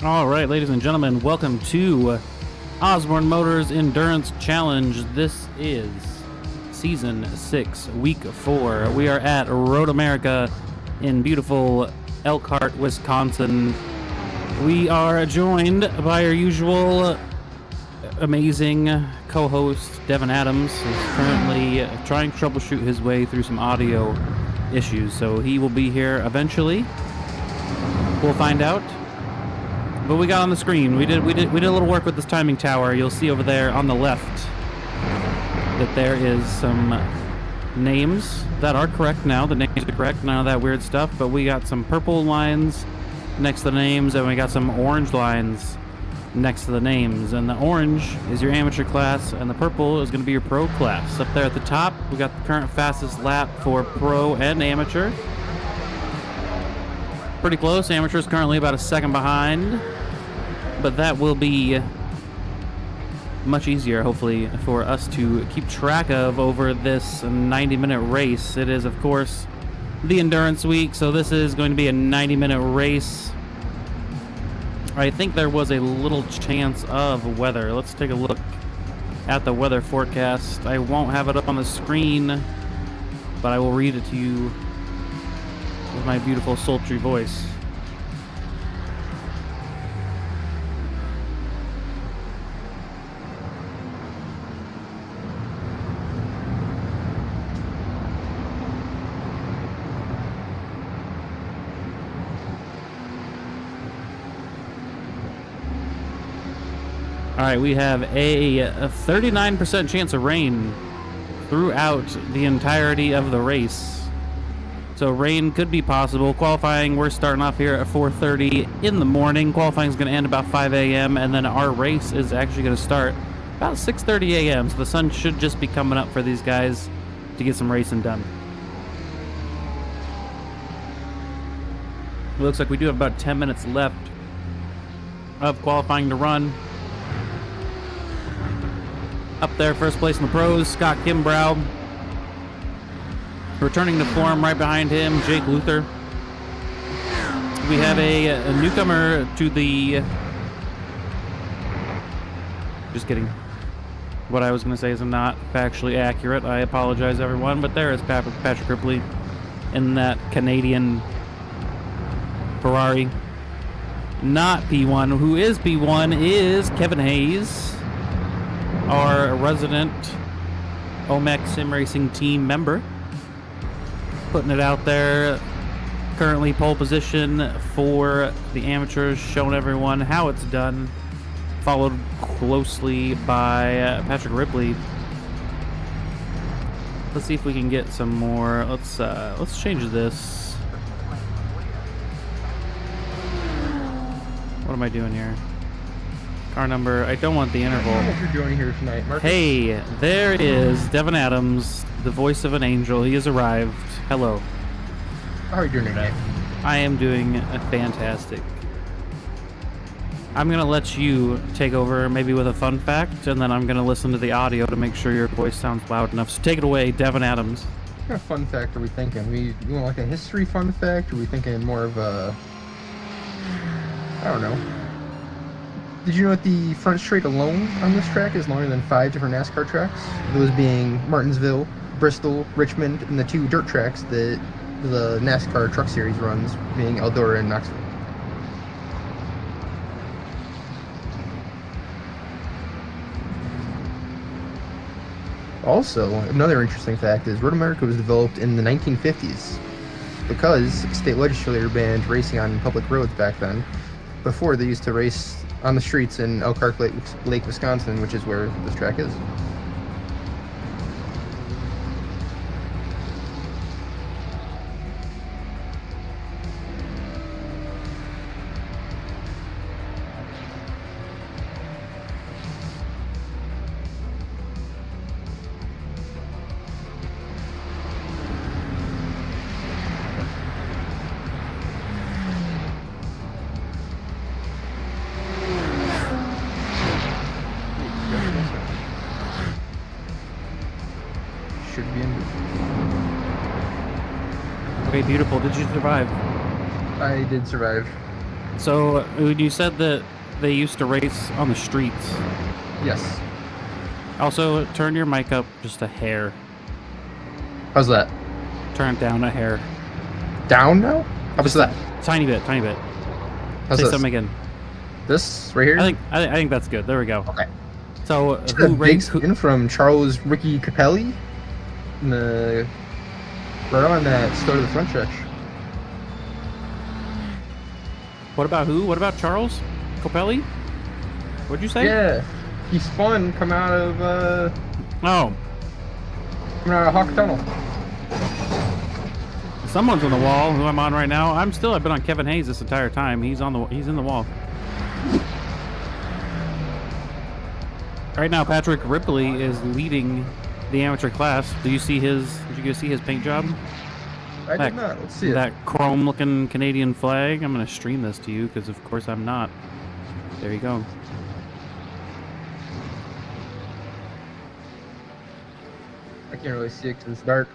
All right, ladies and gentlemen, welcome to Osborne Motors Endurance Challenge. This is Season 6, Week 4. We are at Road America in beautiful Elkhart, Wisconsin. We are joined by our usual amazing co-host, Devin Adams, who's currently trying to troubleshoot his way through some audio issues, so he will be here eventually. We'll find out. But we got on the screen. We did a little work with this timing tower. You'll see over there on the left that there is some names that are correct now. The names are correct, none of that weird stuff. But we got some purple lines next to the names, and we got some orange lines next to the names. And the orange is your amateur class, and the purple is going to be your pro class. Up there at the top, we got the current fastest lap for pro and amateur. Pretty close. Amateur is currently about a second behind, but that will be much easier, hopefully, for us to keep track of over this 90-minute race. It is, of course, the Endurance Week, so this is going to be a 90-minute race. I think there was a little chance of weather. Let's take a look at the weather forecast. I won't have it up on the screen, but I will read it to you with my beautiful sultry voice. Alright, we have a 39% chance of rain throughout the entirety of the race. So rain could be possible. Qualifying, we're starting off here at 4:30 in the morning. Qualifying is going to end about 5 a.m. and then our race is actually going to start about 6:30 a.m. So the sun should just be coming up for these guys to get some racing done. It looks like we do have about 10 minutes left of qualifying to run. Up there, first place in the pros, Scott Kimbrough. Returning to form right behind him, Jake Luther. We have a newcomer to the... Just kidding. What I was going to say is not factually accurate. I apologize, everyone. But there is Patrick Ripley in that Canadian Ferrari. Not P1. Who is P1 is Kevin Hayes, our resident OMEC Sim Racing team member. Putting it out there, currently pole position for the amateurs, showing everyone how it's done, followed closely by Patrick Ripley. Let's see if we can get some more. Let's change this. What am I doing here? Car number. I don't want the interval. What you're doing here tonight, Marcus? Hey, there is Devin Adams, the voice of an angel. He has arrived. Hello. How are you doing tonight? I am doing fantastic. I'm going to let you take over maybe with a fun fact, and then I'm going to listen to the audio to make sure your voice sounds loud enough. So take it away, Devin Adams. What kind of fun fact are we thinking? We want like a history fun fact, or are we thinking more of a... I don't know. Did you know that the front straight alone on this track is longer than 5 different NASCAR tracks? Those being Martinsville, Bristol, Richmond, and the 2 dirt tracks that the NASCAR Truck Series runs, being Eldora and Knoxville. Also, another interesting fact is Road America was developed in the 1950s because state legislature banned racing on public roads back then. Before, they used to race on the streets in Elkhart Lake, Wisconsin, which is where this track is. Should be in. Okay, beautiful. Did you survive? I did survive. So you said that they used to race on the streets. Yes. Also, turn your mic up just a hair. How's that? Turn it down a hair. Down now? How was that? Tiny bit, tiny bit. How's Say this? something again. This right here? I think that's good. There we go. Okay. So A big spin from Charles Ricky Capelli. Right on that start of the front stretch. What about who? What about Charles Copelli? What'd you say? Yeah, he spun coming out of Oh, Hawk Tunnel. someone's on the wall. Who I'm on right now? I've been on Kevin Hayes this entire time. He's in the wall. Right now, Patrick Ripley is leading the amateur class. Did you see his paint job? I did not. Let's see it. That chrome-looking Canadian flag. I'm gonna stream this to you because, of course, I'm not. There you go. I can't really see it because it's dark.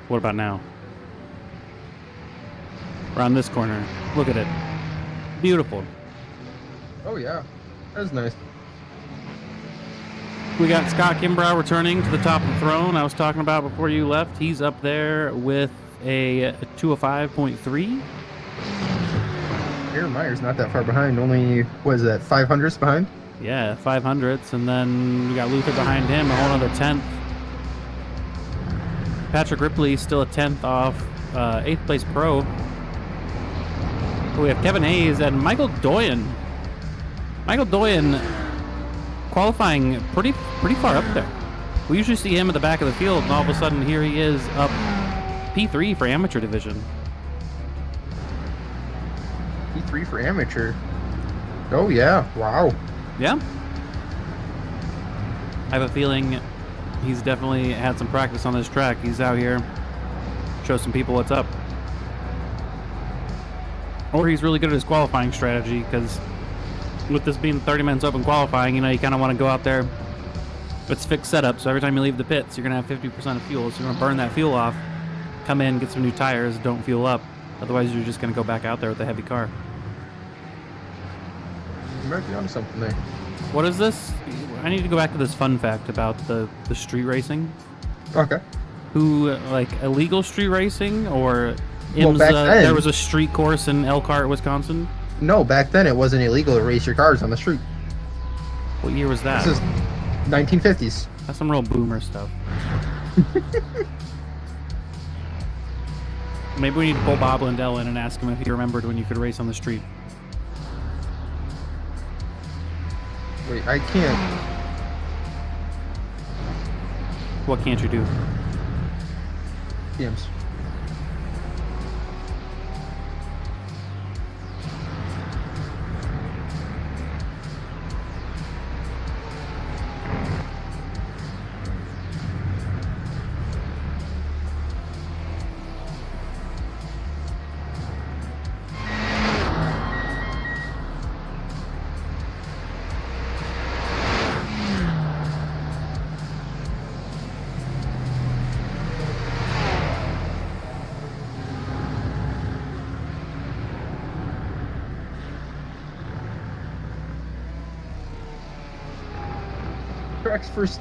What about now? Around this corner. Look at it. Beautiful. Oh yeah, that's nice. We got Scott Kimbrough returning to the top of the throne I was talking about before you left. He's up there with a 205.3. Aaron Meyer's not that far behind. Only, what is that, 500s behind? Yeah, 500s. And then we got Luther behind him, a whole other 10th. Patrick Ripley still a 10th off 8th place pro. We have Kevin Hayes and Michael Doyen. Michael Doyen qualifying pretty far up there. We usually see him at the back of the field, and all of a sudden here he is up P3 for amateur division. P3 for amateur. Oh yeah, wow. Yeah. I have a feeling he's definitely had some practice on this track. He's out here, show some people what's up. Or he's really good at his qualifying strategy, because with this being 30 minutes open qualifying, you know, you kind of want to go out there. It's fixed setup, so every time you leave the pits, you're going to have 50% of fuel. So you're going to burn that fuel off, come in, get some new tires, don't fuel up. Otherwise, you're just going to go back out there with a heavy car. You might be onto something there. What is this? I need to go back to this fun fact about the street racing. Okay. Who, like, illegal street racing, or Well, back then, there was a street course in Elkhart, Wisconsin? No, back then it wasn't illegal to race your cars on the street. What year was that? This is 1950s. That's some real boomer stuff. Maybe we need to pull Bob Lindell in and ask him if he remembered when you could race on the street. Wait, I can't. What can't you do? Games. Track's first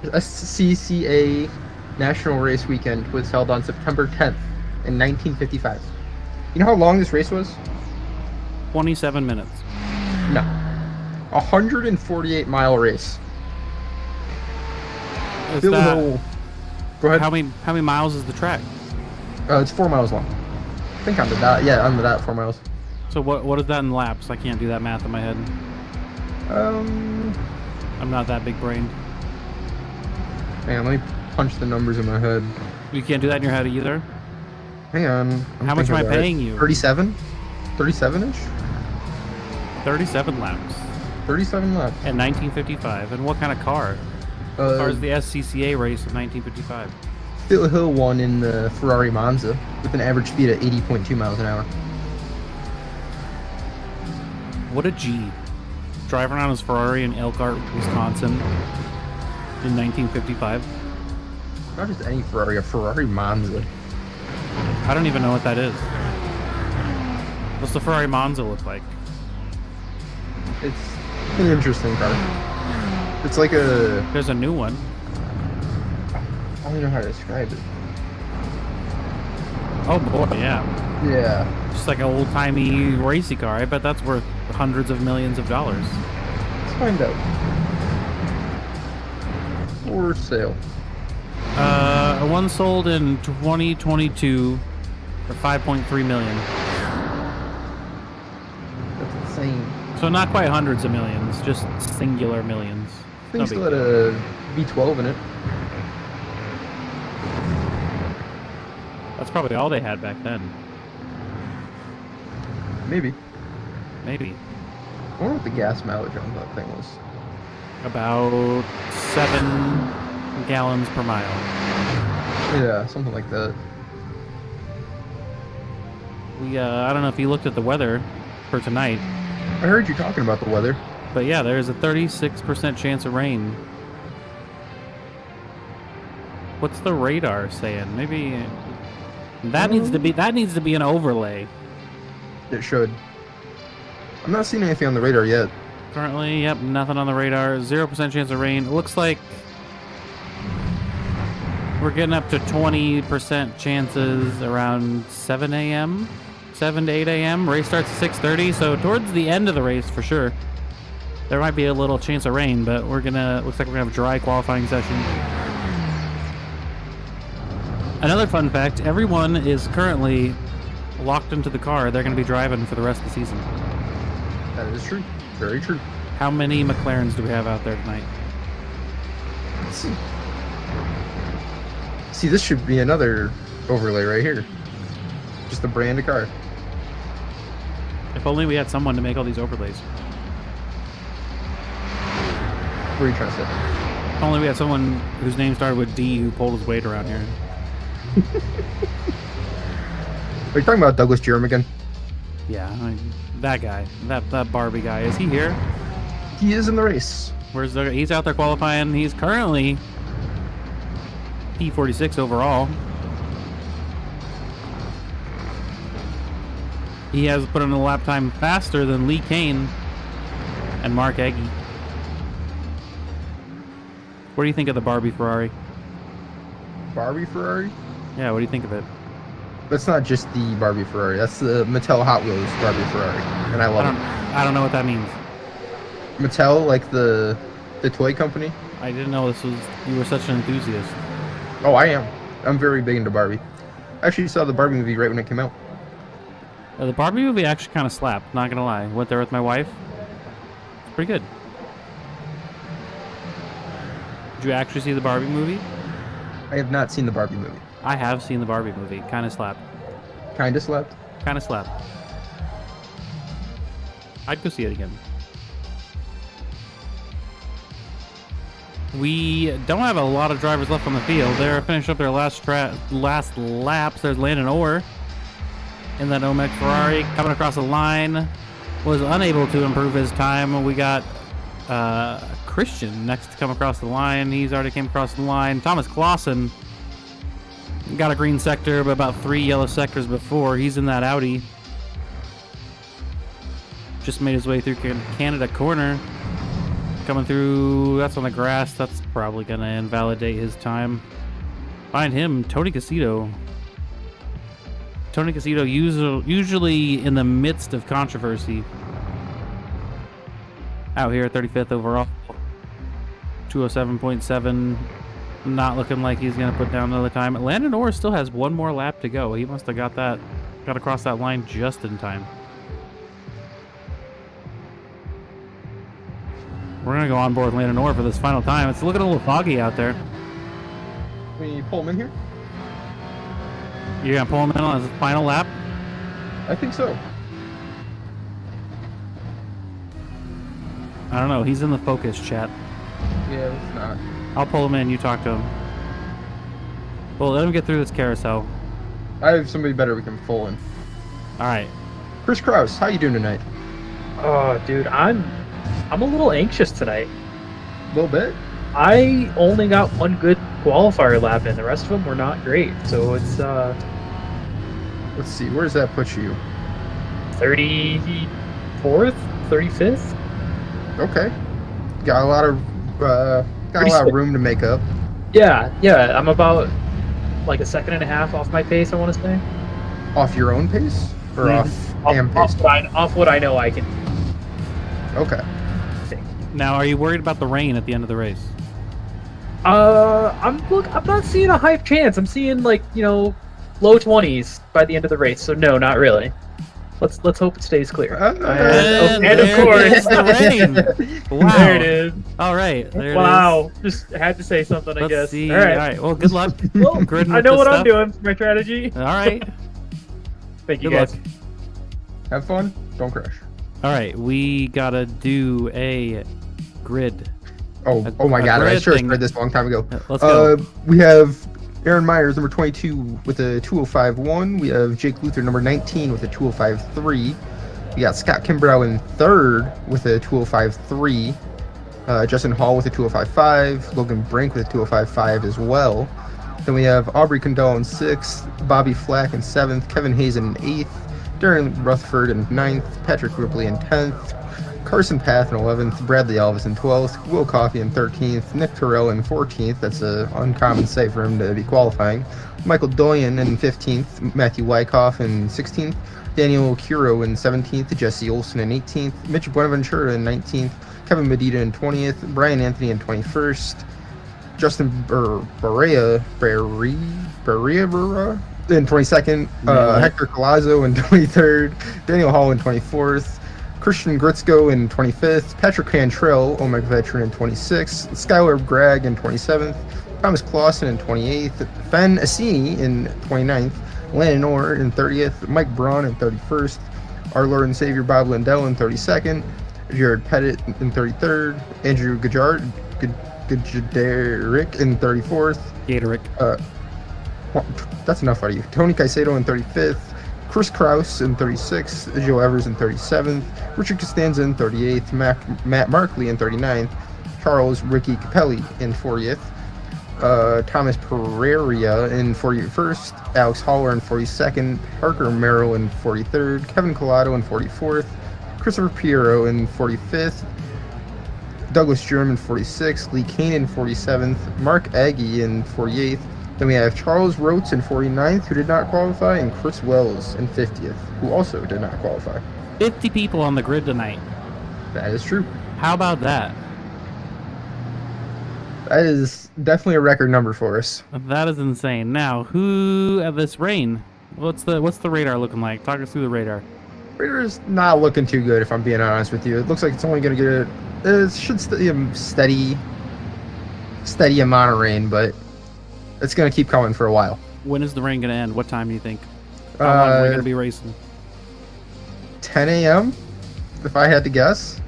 SCCA National Race Weekend was held on September 10th in 1955. You know how long this race was? 27 minutes. No. 148-mile race. Is Bill that, Hill. Go ahead. how many miles is the track? It's 4 miles long. I think on the dot. Yeah, on the dot, 4 miles. So what is that in laps? I can't do that math in my head. I'm not that big brained. Man, let me punch the numbers in my head. You can't do that in your head either? Hang on. How much am I paying you? 37? 37-ish? 37 laps. 37 laps. At 1955. And what kind of car? As far as the SCCA race of 1955. Phil Hill won in the Ferrari Monza with an average speed of 80.2 miles an hour. What a G. Driving around his Ferrari in Elkhart, Wisconsin in 1955. Not just any Ferrari, a Ferrari Monza. I don't even know what that is. What's the Ferrari Monza look like? It's an interesting car. It's like a... There's a new one. I don't know how to describe it. Oh boy, yeah. Yeah. Just like an old-timey racy car. I bet that's worth hundreds of millions of dollars. Let's find out. For sale. One sold in 2022 for 5.3 million. That's insane. So not quite hundreds of millions, just singular millions. Thing still had a V12 in it. That's probably all they had back then. Maybe. Maybe. I wonder what the gas mileage on that thing was. About 7 gallons per mile. Yeah, something like that. I don't know if you looked at the weather for tonight. I heard you talking about the weather. But yeah, there's a 36% chance of rain. What's the radar saying? Maybe that needs to be an overlay. It should. I'm not seeing anything on the radar yet. Currently, yep, nothing on the radar. 0% chance of rain. It looks like we're getting up to 20% chances around 7 a.m. 7 to 8 a.m. Race starts at 6:30, so towards the end of the race for sure. There might be a little chance of rain, but looks like we're gonna have a dry qualifying session. Another fun fact, everyone is currently locked into the car they're gonna be driving for the rest of the season. That is true. Very true. How many McLarens do we have out there tonight? Let's see. See, this should be another overlay right here. Just a brand of car. If only we had someone to make all these overlays. What are you trying to say? If only we had someone whose name started with D who pulled his weight around here. Are you talking about Douglas Jerem again? Yeah, that guy. That Barbie guy. Is he here? He is in the race. He's out there qualifying. He's currently P46 overall. He has put in a lap time faster than Lee Kane and Mark Egge. What do you think of the Barbie Ferrari? Barbie Ferrari? Yeah, what do you think of it? That's not just the Barbie Ferrari. That's the Mattel Hot Wheels Barbie Ferrari, and I love it. I don't know what that means. Mattel, like the toy company? I didn't know you were such an enthusiast. Oh, I am. I'm very big into Barbie. I actually saw the Barbie movie right when it came out. The Barbie movie actually kind of slapped, not gonna lie. Went there with my wife. It's pretty good. Did you actually see the Barbie movie? I have not seen the Barbie movie. I have seen the Barbie movie. Kind of slapped. Kinda slept? Kind of slapped. I'd go see it again. We don't have a lot of drivers left on the field. They're finishing up their last laps. There's Landon Orr in that OMEC Ferrari coming across the line. Was unable to improve his time. We got Christian next to come across the line. He's already came across the line. Thomas Clausen got a green sector, but about 3 yellow sectors before. He's in that Audi. Just made his way through Canada corner. Coming through, that's on the grass. That's probably going to invalidate his time. Behind him, Tony Casito. Tony Casito usually in the midst of controversy. Out here, 35th overall. 207.7. Not looking like he's going to put down another time. Landon Orr still has one more lap to go. He must have got across that line just in time. We're going to go on board Landon Orr for this final time. It's looking a little foggy out there. Can you pull him in here? You're going to pull him in on his final lap? I think so. I don't know. He's in the focus chat. Yeah, it's not. I'll pull him in. You talk to him. Well, let him get through this carousel. I have somebody better we can pull in. All right. Chris Kraus, how you doing tonight? Oh, dude, I'm a little anxious tonight. A little bit? I only got one good qualifier lap in. The rest of them were not great. So it's Let's see, where does that put you? 34th, 35th. Okay, got a lot of room to make up. Yeah. I'm about like a second and a half off my pace. I want to say. Off your own pace or off pace? Off what I know I can. Okay. Think. Now, are you worried about the rain at the end of the race? I'm not seeing a high chance. I'm seeing like low 20s by the end of the race. So no, not really. Let's hope it stays clear. And of there course, it is, the rain. Wow. There it is. All right. There Wow. it is. Just had to say something, I Let's guess. see. All right. Well, good luck. Well, Gridding I with know this what I'm stuff. doing for my strategy. All right. Thank you, Good guys. luck. Have fun. Don't crash. All right. We gotta do a grid. Oh my a god, I grid sure thing. read this a long time ago. Let's go. We have Aaron Myers, number 22, with a 205.1. We have Jake Luther, number 19, with a 205.3. We got Scott Kimbrough in third with a 205.3. Justin Hall with a 205.5. Logan Brink with a 205.5 as well. Then we have Aubrey Condell in sixth. Bobby Flack in seventh. Kevin Hayes in eighth. Darren Rutherford in ninth. Patrick Ripley in 10th. Carson Path in 11th, Bradley Elvis in 12th, Will Coffey in 13th, Nick Terrell in 14th, that's an uncommon sight for him to be qualifying, Michael Doyen in 15th, Matthew Wyckoff in 16th, Daniel Curo in 17th, Jesse Olson in 18th, Mitch Buenaventura in 19th, Kevin Medina in 20th, Brian Anthony in 21st, Justin Berea in 22nd, Hector Colazo in 23rd, Daniel Hall in 24th, Christian Gritzko in 25th, Patrick Cantrell, OMEC veteran, in 26th, Skylar Gregg in 27th, Thomas Clausen in 28th, Ben Assini in 29th, Landon Orr in 30th, Mike Braun in 31st, our Lord and Savior Bob Lindell in 32nd, Jared Pettit in 33rd, Andrew Gajaric in 34th. Gatoric. That's enough out of you. Tony Caicedo in 35th, Chris Kraus in 36th, Joe Evers in 37th, Richard Costanza in 38th, Matt Markley in 39th, Charles Ricky Capelli in 40th, Thomas Pereira in 41st, Alex Haller in 42nd, Parker Merrill in 43rd, Kevin Collado in 44th, Christopher Piero in 45th, Douglas Germ in 46th, Lee Kane in 47th, Mark Aggie in 48th. Then we have Charles Rotes in 49th, who did not qualify, and Chris Wells in 50th, who also did not qualify. 50 people on the grid tonight. That is true. How about that? That is definitely a record number for us. That is insane. Now, who at this rain? What's the radar looking like? Talk us through the radar. Radar's not looking too good, if I'm being honest with you. It looks like it's only going to get it should stay a steady amount of rain, but it's going to keep coming for a while. When is the rain going to end? What time do you think? How long are we going to be racing? 10 a.m., if I had to guess.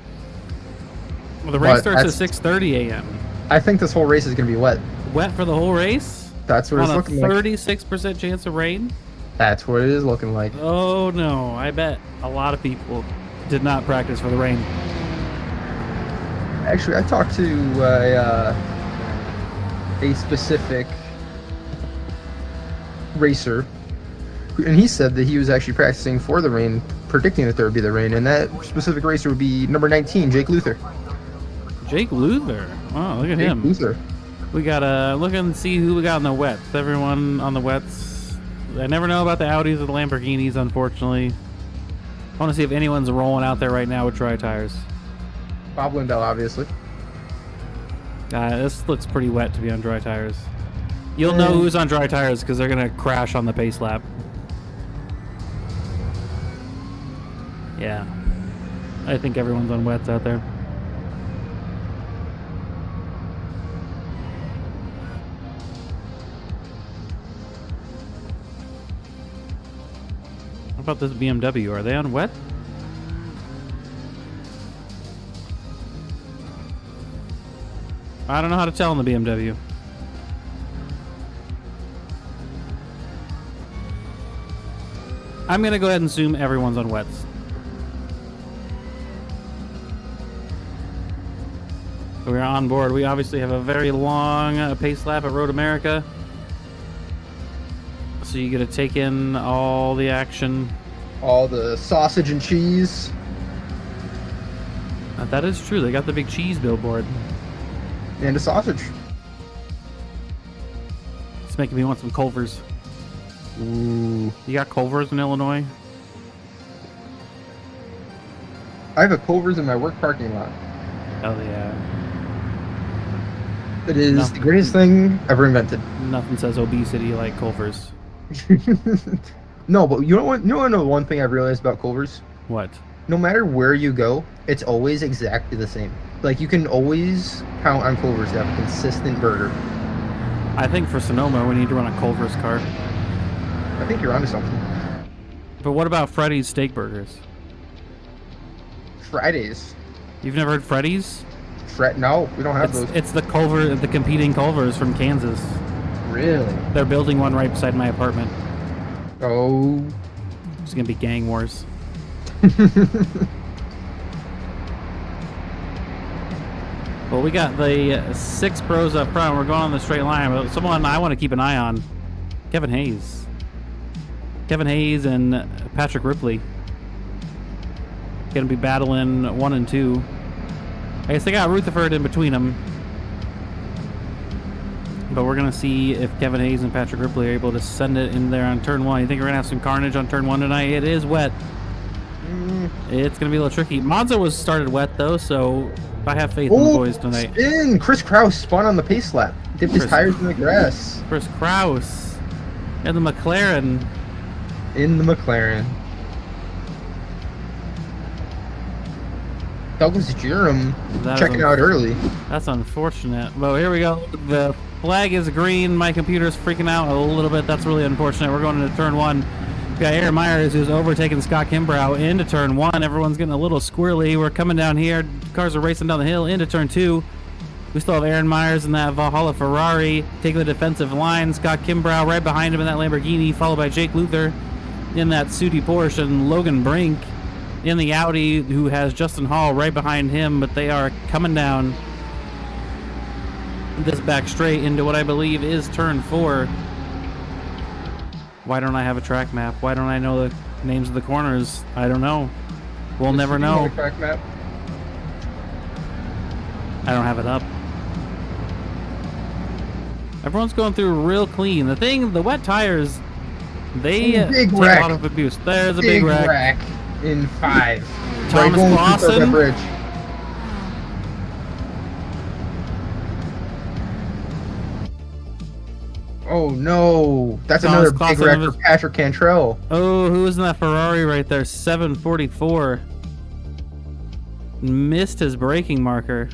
Well, the race starts at 6:30 a.m. I think this whole race is going to be wet. Wet for the whole race? That's what it's looking like. 36% chance of rain? That's what it is looking like. Oh, no. I bet a lot of people did not practice for the rain. Actually, I talked to a specific racer, and he said that he was actually practicing for the rain, predicting that there would be the rain, and that specific racer would be number 19, Jake Luther. Jake Luther? Wow, look at him. Jake Luther. We gotta look and see who we got on the wets. Everyone on the wets. I never know about the Audis or the Lamborghinis, unfortunately. I want to see if anyone's rolling out there right now with dry tires. Bob Lindell, obviously. This looks pretty wet to be on dry tires. You'll know who's on dry tires because they're gonna crash on the pace lap. Yeah, I think everyone's on wets out there. How about this BMW? Are they on wet? I don't know how to tell in the BMW. I'm going to go ahead and assume everyone's on wets. We're on board. We obviously have a very long pace lap at Road America. So you get to take in all the action. All the sausage and cheese. That is true. They got the big cheese billboard. And a sausage. It's making me want some Culvers. Ooh. You got Culvers in Illinois? I have a Culver's in my work parking lot. Oh yeah. It is No. the greatest thing ever invented. Nothing says obesity like Culvers. No, but you know what? You know one thing I've realized about Culver's? What? No matter where you go, it's always exactly the same. Like, you can always count on Culver's to have a consistent burger. I think for Sonoma we need to run a Culver's car. I think you're onto something. But what about Freddy's Steak Burgers? Fridays. You've never heard Freddy's? No, we don't have those. It's the competing Culvers from Kansas. Really? They're building one right beside my apartment. Oh. It's gonna be gang wars. Well, we got the 6 pros up front. We're going on the straight line, but someone I want to keep an eye on, Kevin Hayes. Kevin Hayes and Patrick Ripley. Gonna be battling 1 and 2. I guess they got Rutherford in between them. But we're gonna see if Kevin Hayes and Patrick Ripley are able to send it in there on turn 1. You think we're gonna have some carnage on turn 1 tonight? It is wet. It's gonna be a little tricky. Monza was started wet though, so I have faith in the boys tonight. Spin! Chris Kraus spun on the pace lap. Dipped his tires in the grass. Chris Kraus and the McLaren. In the McLaren. Douglas Jerem checking out early. That's unfortunate. But here we go. The flag is green. My computer's freaking out a little bit. That's really unfortunate. We're going into turn 1. We got Aaron Myers, who's overtaking Scott Kimbrough into turn 1. Everyone's getting a little squirrely. We're coming down here. Cars are racing down the hill into turn 2. We still have Aaron Myers in that Valhalla Ferrari taking the defensive line. Scott Kimbrough right behind him in that Lamborghini, followed by Jake Luther in that Sudi Porsche, and Logan Brink in the Audi, who has Justin Hall right behind him. But they are coming down this back straight into what I believe is turn 4. Why don't I have a track map? Why don't I know the names of the corners? I don't know. We'll never know. Track map. I don't have it up. Everyone's going through real clean. The wet tires, they Big take wreck. a lot of abuse. There's a big wreck. In 5. Thomas going through Clausen. Circuit Bridge. Oh no, that's Thomas another big Clausen wreck was- for Patrick Cantrell. Oh, who is in that Ferrari right there? 744. Missed his braking marker.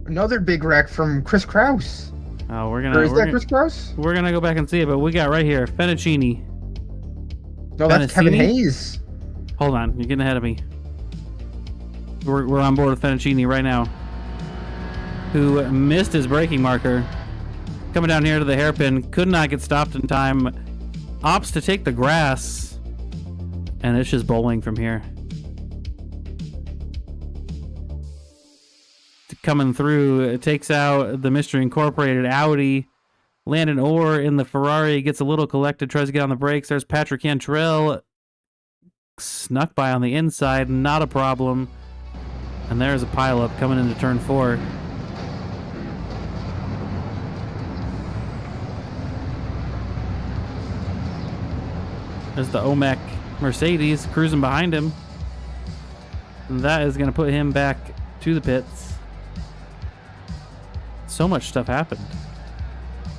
Another big wreck from Chris Kraus. Oh, Or is that Chris Kraus? we're gonna go back and see it, but we got right here Fennicini. No, that's Kevin Fennicini? Hayes. Hold on, you're getting ahead of me. We're on board with Fennicini right now, who missed his braking marker. Coming down here to the hairpin, could not get stopped in time. Opts to take the grass, and it's just bowling from here. Coming through, it takes out the Mystery Incorporated Audi. Landon Orr in the Ferrari gets a little collected, tries to get on the brakes. There's Patrick Cantrell, snuck by on the inside, not a problem. And there's a pileup coming into turn 4. There's the OMEC Mercedes cruising behind him. And that is going to put him back to the pits. So much stuff happened.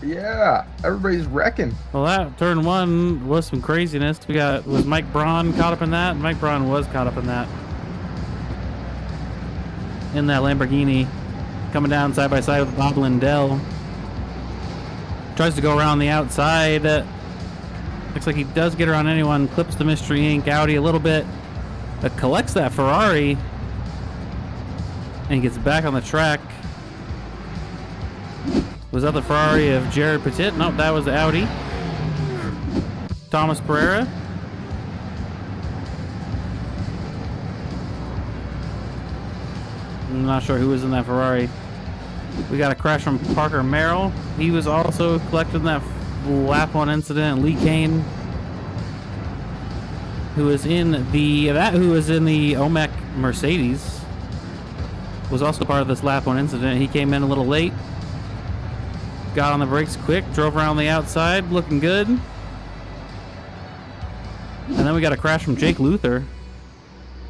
Yeah, everybody's wrecking. Well, that turn 1 was some craziness. Was Mike Braun caught up in that? Mike Braun was caught up in that. In that Lamborghini, coming down side by side with Bob Lindell. Tries to go around the outside. Looks like he does get around anyone. Clips the Mystery Inc. Audi a little bit. Collects that Ferrari. And gets back on the track. Was that the Ferrari of Jared Petit? Nope, that was the Audi. Thomas Pereira. I'm not sure who was in that Ferrari. We got a crash from Parker Merrill. He was also collected in that lap 1 incident. Lee Kane, who was in the OMEC Mercedes, was also part of this lap 1 incident. He came in a little late, got on the brakes quick, drove around the outside, looking good. And then we got a crash from Jake Luther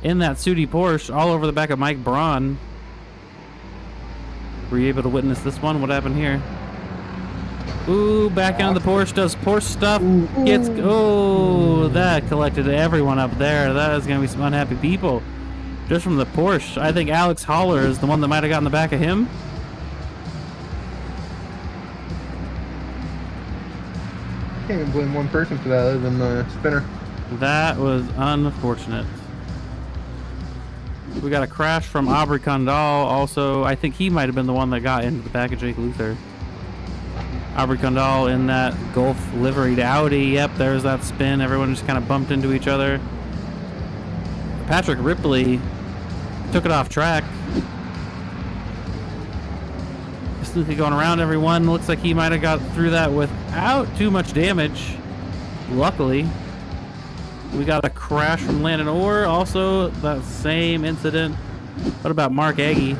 in that Sudi Porsche, all over the back of Mike Braun. Were you able to witness this one? What happened here? Ooh, back into the Porsche, does Porsche stuff. Gets, oh, that collected everyone up there. That is going to be some unhappy people. Just from the Porsche. I think Alex Holler is the one that might have gotten the back of him. Can't even blame one person for that other than the spinner. That was unfortunate. We got a crash from Aubrey Condal. Also, I think he might have been the one that got into the back of Jake Luther. Aubrey Condal in that Gulf liveried Audi. Yep, there's that spin. Everyone just kind of bumped into each other. Patrick Ripley took it off track. Smoothly going around everyone. Looks like he might have got through that without too much damage. Luckily. We got a crash from Landon Orr. Also, that same incident. What about Mark Aggie?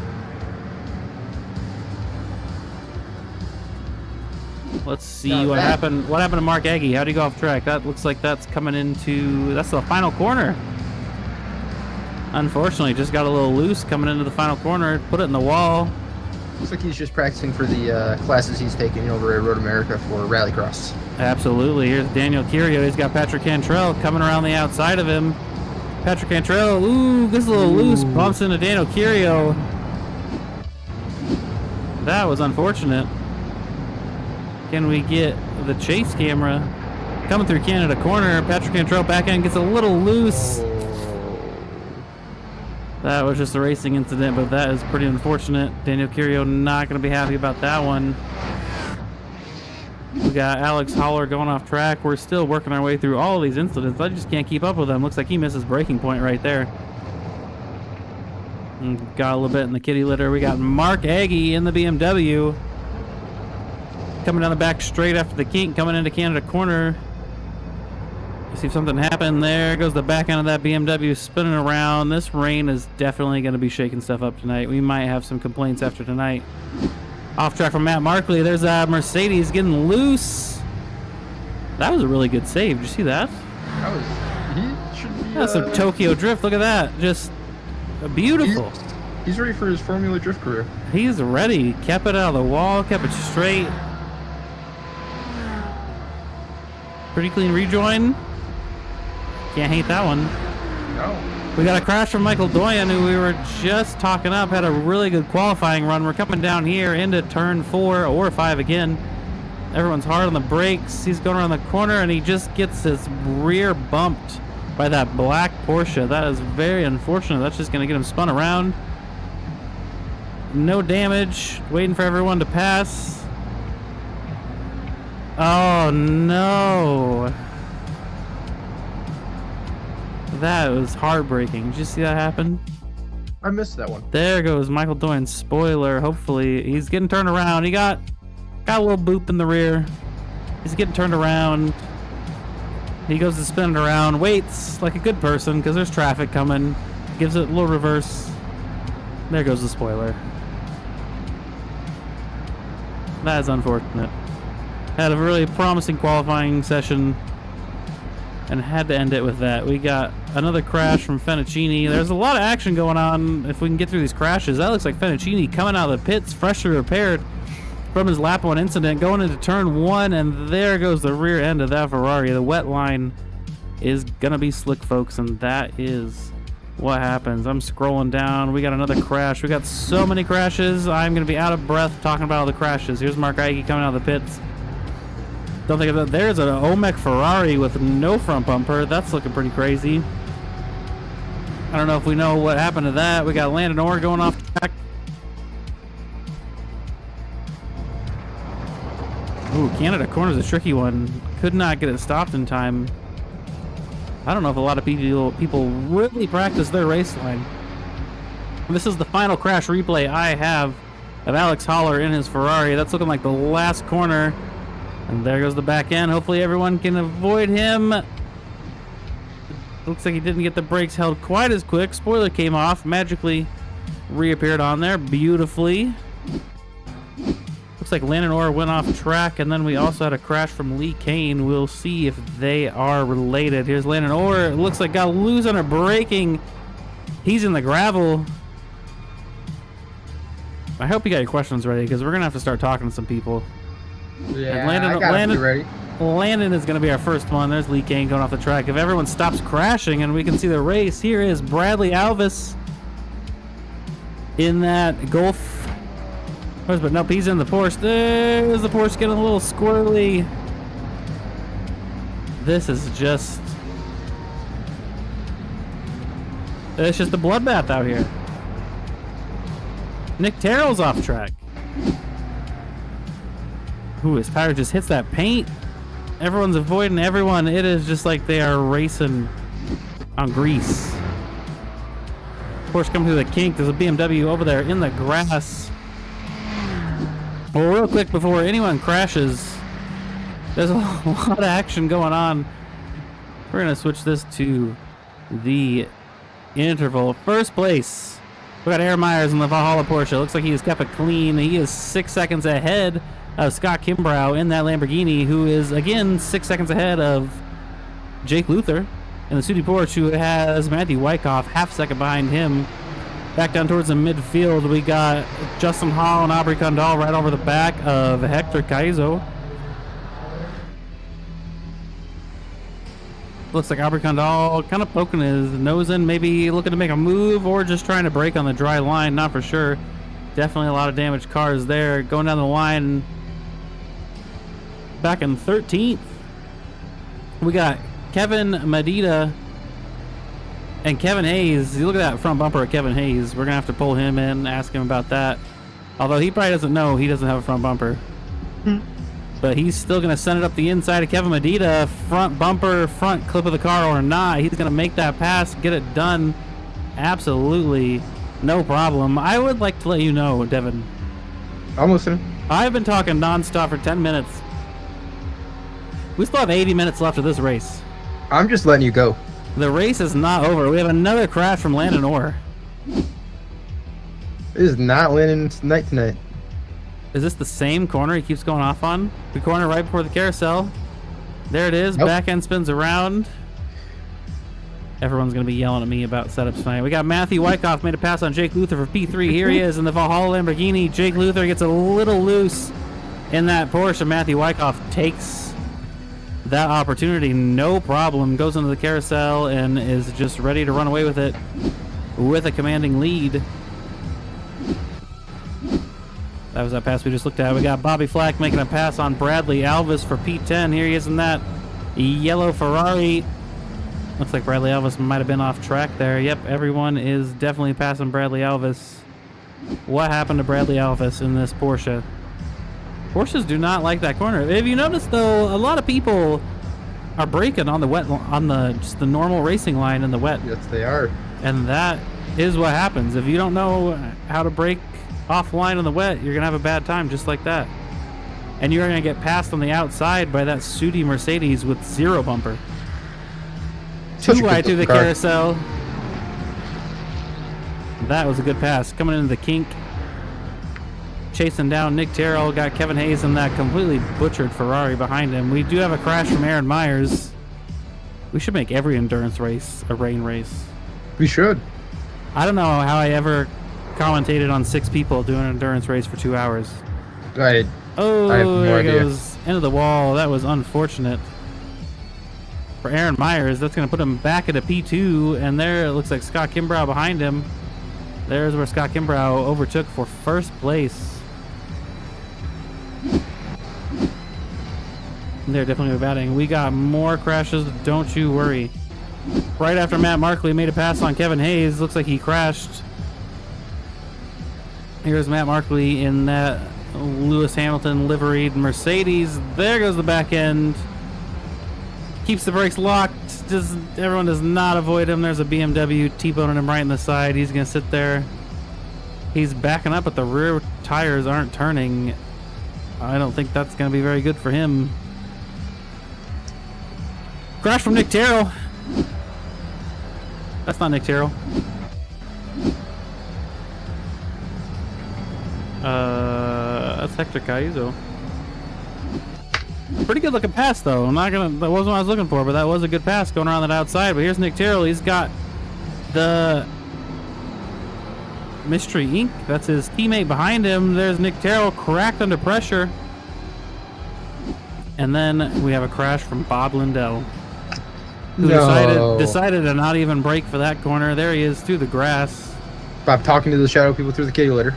Let's see what happened. What happened to Mark Aggie? How'd he go off track? That looks like that's coming into... That's the final corner. Unfortunately, just got a little loose coming into the final corner. Put it in the wall. Looks like he's just practicing for the classes he's taking over at Road America for Rallycross. Absolutely. Here's Daniel Curio. He's got Patrick Cantrell coming around the outside of him. Patrick Cantrell, ooh, gets a little loose. Bumps into Daniel Curio. That was unfortunate. Can we get the chase camera coming through Canada corner? Patrick Cantrell back end gets a little loose. That was just a racing incident, but that is pretty unfortunate. Daniel Curio not going to be happy about that one. We got Alex Holler going off track. We're still working our way through all of these incidents. I just can't keep up with them. Looks like he misses breaking point right there. And got a little bit in the kitty litter. We got Mark Aggie in the BMW. Coming down the back straight after the kink, coming into Canada corner. See if something happened. There goes the back end of that BMW spinning around. This rain is definitely going to be shaking stuff up tonight. We might have some complaints after tonight. Off track from Matt Markley. There's a Mercedes getting loose. That was a really good save. Did you see that? That was... He should be... That's some Tokyo drift. Look at that. Just beautiful. He's ready for his Formula Drift career. He's ready. Kept it out of the wall. Kept it straight. Pretty clean rejoin. Can't hate that one. No. We got a crash from Michael Doyen, who we were just talking up. Had a really good qualifying run. We're coming down here into turn 4 or 5 again. Everyone's hard on the brakes. He's going around the corner, and he just gets his rear bumped by that black Porsche. That is very unfortunate. That's just going to get him spun around. No damage. Waiting for everyone to pass. Oh, no. That was heartbreaking. Did you see that happen? I missed that one. There goes Michael Doyen's spoiler. Hopefully, he's getting turned around. He got a little boop in the rear. He's getting turned around. He goes to spin it around. Waits like a good person because there's traffic coming. Gives it a little reverse. There goes the spoiler. That is unfortunate. Had a really promising qualifying session and had to end it with that. We got another crash from Fennicini. There's a lot of action going on if we can get through these crashes. That looks like Fennicini coming out of the pits, freshly repaired from his lap 1 incident, going into turn 1, and there goes the rear end of that Ferrari. The wet line is gonna be slick, folks, and that is what happens. I'm scrolling down. We got another crash. We got so many crashes. I'm gonna be out of breath talking about all the crashes. Here's Mark Ige coming out of the pits. Don't think of that. There's an OMEC Ferrari with no front bumper. That's looking pretty crazy. I don't know if we know what happened to that. We got Landon Orr going off track. Ooh, Canada corner's a tricky one. Could not get it stopped in time. I don't know if a lot of people really practice their race line. This is the final crash replay I have of Alex Holler in his Ferrari. That's looking like the last corner. And there goes the back end. Hopefully everyone can avoid him. Looks like he didn't get the brakes held quite as quick. Spoiler came off, magically reappeared on there beautifully. Looks like Landon Orr went off track, and then we also had a crash from Lee Kane. We'll see if they are related. Here's Landon Orr. It looks like got loose under braking. He's in the gravel. I hope you got your questions ready, because we're going to have to start talking to some people. Yeah, I got it ready. Landon is going to be our first one. There's Lee Kane going off the track. If everyone stops crashing and we can see the race, here is Bradley Alvis in that Golf. But nope, he's in the Porsche. There's the Porsche getting a little squirrely. This is just... It's just a bloodbath out here. Nick Terrell's off track. Ooh, his power just hits that paint. Everyone's avoiding everyone. It is just like they are racing on grease. Porsche coming through the kink. There's a BMW over there in the grass. Well, real quick before anyone crashes, there's a lot of action going on. We're going to switch this to the interval. First place, we got Aaron Myers in the Valhalla Porsche. Looks like he has kept it clean. He is 6 seconds ahead of Scott Kimbrough in that Lamborghini, who is, again, 6 seconds ahead of Jake Luther in the Sudi Porsche, who has Matthew Wyckoff half second behind him. Back down towards the midfield, we got Justin Hall and Aubrey Condal right over the back of Hector Caizo. Looks like Aubrey Condal kind of poking his nose in, maybe looking to make a move or just trying to break on the dry line, not for sure. Definitely a lot of damaged cars there. Going down the line, back in 13th, we got Kevin Medina and Kevin Hayes. You look at that front bumper of Kevin Hayes. We're going to have to pull him in, ask him about that. Although he probably doesn't know he doesn't have a front bumper. But he's still going to send it up the inside of Kevin Medina. Front bumper, front clip of the car or not. He's going to make that pass, get it done. Absolutely no problem. I would like to let you know, Devin. I'm listening. I've been talking nonstop for 10 minutes. We still have 80 minutes left of this race. I'm just letting you go. The race is not over. We have another crash from Landon Orr. It is not Landon's night tonight. Is this the same corner he keeps going off on? The corner right before the carousel. There it is. Nope. Back end spins around. Everyone's going to be yelling at me about setups tonight. We got Matthew Wyckoff made a pass on Jake Luther for P3. Here he is in the Valhalla Lamborghini. Jake Luther gets a little loose in that Porsche. Matthew Wyckoff takes that opportunity, no problem. Goes into the carousel and is just ready to run away with it with a commanding lead. That was that pass we just looked at. We got Bobby Flack making a pass on Bradley Alvis for P10. Here he is in that yellow Ferrari. Looks like Bradley Alvis might have been off track there. Yep, everyone is definitely passing Bradley Alvis. What happened to Bradley Alvis in this Porsche? Porsches do not like that corner. If you notice, though, a lot of people are braking on the wet, on the just the normal racing line in the wet. Yes, they are. And that is what happens. If you don't know how to brake offline on the wet, you're gonna have a bad time just like that. And you're gonna get passed on the outside by that Sudi Mercedes with zero bumper. Too wide through the carousel. That was a good pass. Coming into the kink. Chasing down Nick Terrell. Got Kevin Hayes in that completely butchered Ferrari behind him. We do have a crash from Aaron Myers. We should make every endurance race a rain race. We should. I don't know how I ever commentated on 6 people doing an endurance race for 2 hours. I have no there idea. goes into the wall. That was unfortunate for Aaron Myers. That's going to put him back at a P2, and there it looks like Scott Kimbrough behind him. There's where Scott Kimbrough overtook for first place. They're definitely batting. We got more crashes, don't you worry. Right after Matt Markley made a pass on Kevin Hayes, looks like he crashed. Here's Matt Markley in that Lewis Hamilton liveried Mercedes. There goes the back end. Keeps the brakes locked. Everyone does not avoid him. There's a BMW T-boning him right in the side. He's going to sit there. He's backing up, but the rear tires aren't turning. I don't think that's going to be very good for him. Crash from Nick Terrell. That's not Nick Terrell. That's Hector Caizo. Pretty good looking pass though. That wasn't what I was looking for, but that was a good pass going around that outside. But here's Nick Terrell. He's got the Mystery Inc. That's his teammate behind him. There's Nick Terrell cracked under pressure. And then we have a crash from Bob Lindell, who decided to not even brake for that corner. There he is through the grass. Bob talking to the shadow people through the kitty litter.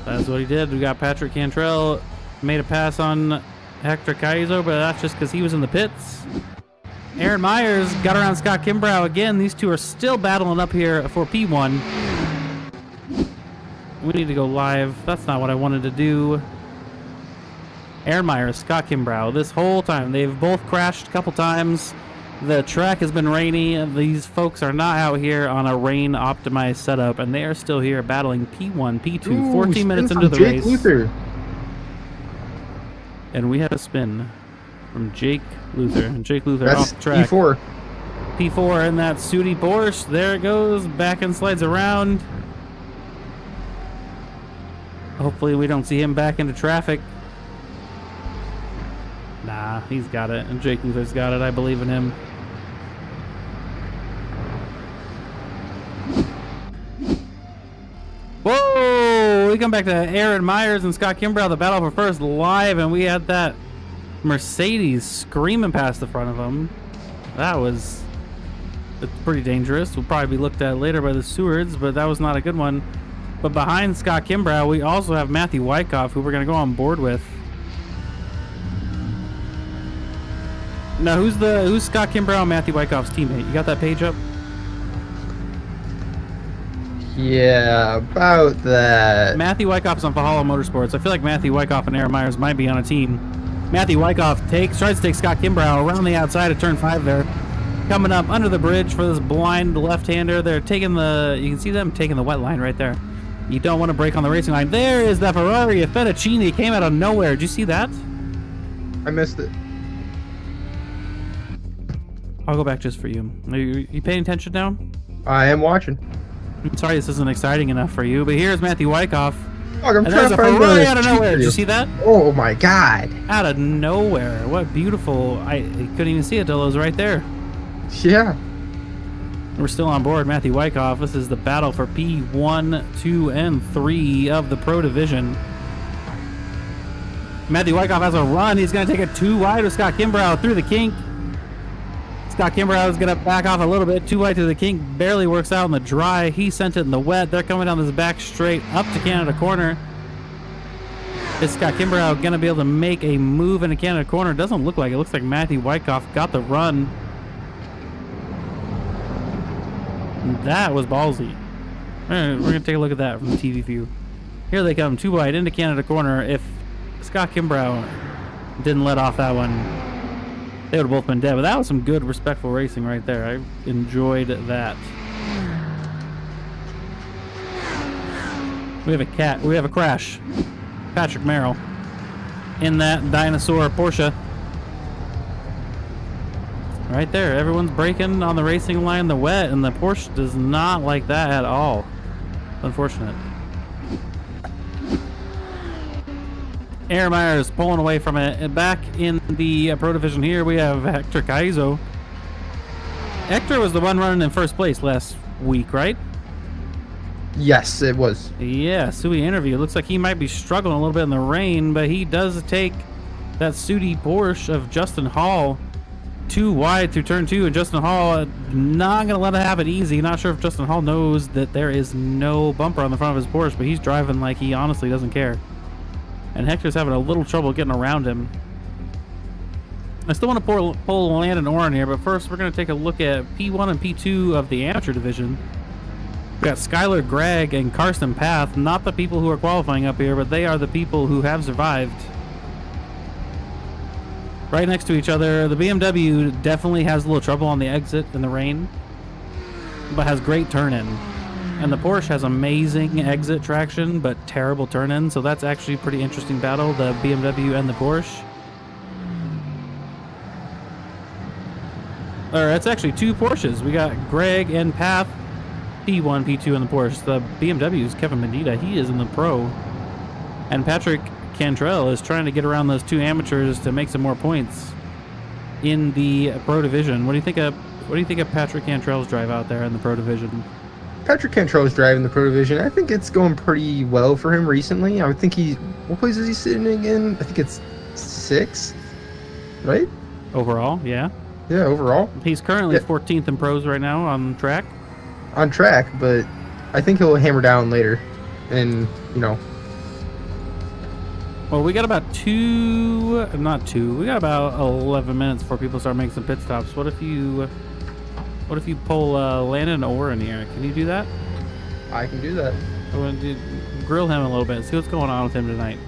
That's what he did. We got Patrick Cantrell made a pass on Hector Caizo, but that's just because he was in the pits. Aaron Myers got around Scott Kimbrough again. These two are still battling up here for P1. We need to go live. That's not what I wanted to do. Aaron Myers, Scott Kimbrough, this whole time, they've both crashed a couple times. The track has been rainy. These folks are not out here on a rain-optimized setup, and they are still here battling P1, P2, Ooh, 14 minutes into the Jake race. Luther. And we had a spin from Jake Luther. And Jake Luther That's off the track. P4. P4 in that Sudi Porsche. There it goes. Back and slides around. Hopefully we don't see him back into traffic. Nah, he's got it. And Jake Luther's got it. I believe in him. Whoa! We come back to Aaron Myers and Scott Kimbrough, the battle for first live, and we had that Mercedes screaming past the front of him. It's pretty dangerous. We'll probably be looked at later by the stewards, but that was not a good one. But behind Scott Kimbrough, we also have Matthew Wyckoff, who we're going to go on board with. Now, who's Scott Kimbrough and Matthew Wyckoff's teammate? You got that page up? Yeah, about that. Matthew Wyckoff's on Valhalla Motorsports. I feel like Matthew Wyckoff and Aaron Myers might be on a team. Matthew Wyckoff tries to take Scott Kimbrough around the outside of turn 5 there. Coming up under the bridge for this blind left-hander. They're taking you can see them taking the wet line right there. You don't want to break on the racing line. There is that Ferrari of Fettuccini. Came out of nowhere. Did you see that? I missed it. I'll go back just for you. Are you paying attention now? I am watching. I'm sorry this isn't exciting enough for you, but here's Matthew Wyckoff. Look, I'm And trying there's to a find Ferrari out of nowhere. Did you see that? Oh my god. Out of nowhere. What beautiful. I couldn't even see it till it was right there. Yeah. We're still on board Matthew Wyckoff. This is the battle for P1, 2, and 3 of the Pro Division. Matthew Wyckoff has a run. He's going to take it too wide with Scott Kimbrough through the kink. Scott Kimbrough is going to back off a little bit. Too wide through the kink. Barely works out in the dry. He sent it in the wet. They're coming down this back straight up to Canada Corner. Is Scott Kimbrough going to be able to make a move into Canada Corner? It doesn't look like it. It looks like Matthew Wyckoff got the run. That was ballsy. We're going to take a look at that from the TV view. Here they come, too wide into Canada Corner. If Scott Kimbrough didn't let off that one, they would have both been dead. But that was some good, respectful racing right there. I enjoyed that. We have a crash. Patrick Merrill in that dinosaur Porsche. Right there, everyone's braking on the racing line, the wet, and the Porsche does not like that at all. Unfortunate. Aaron Myers pulling away from it. And back in the Pro Division here, we have Hector Caizo. Hector was the one running in first place last week, right? Yes, it was. Yeah, Sui interview. Looks like he might be struggling a little bit in the rain, but he does take that Sudi Porsche of Justin Hall too wide through turn 2, and Justin Hall not going to let it happen easy. Not sure if Justin Hall knows that there is no bumper on the front of his Porsche, but he's driving like he honestly doesn't care. And Hector's having a little trouble getting around him. I still want to pull Landon Oren here, but first we're going to take a look at P1 and P2 of the amateur division. We got Skylar Gregg and Karsten Path, not the people who are qualifying up here, but they are the people who have survived. Right next to each other. The BMW definitely has a little trouble on the exit in the rain, but has great turn in. And the Porsche has amazing exit traction, but terrible turn-in, so that's actually a pretty interesting battle, the BMW and the Porsche. Or it's actually two Porsches. We got Greg and Path, P1, P2 in the Porsche. The BMW's Kevin Medina, he is in the Pro. And Patrick Cantrell is trying to get around those two amateurs to make some more points in the Pro Division. What do you think of Patrick Cantrell's drive out there in the Pro Division? Patrick Cantrell is driving the Pro Division. I think it's going pretty well for him recently. I would think what place is he sitting in? I think it's 6th, right? Overall, yeah. Yeah, overall. He's currently 14th in pros right now on track. On track, but I think he'll hammer down later. And, Well, we got about we got about 11 minutes before people start making some pit stops. What if you pull Landon Orr in here? Can you do that? I can do that. I want to grill him a little bit, see what's going on with him tonight.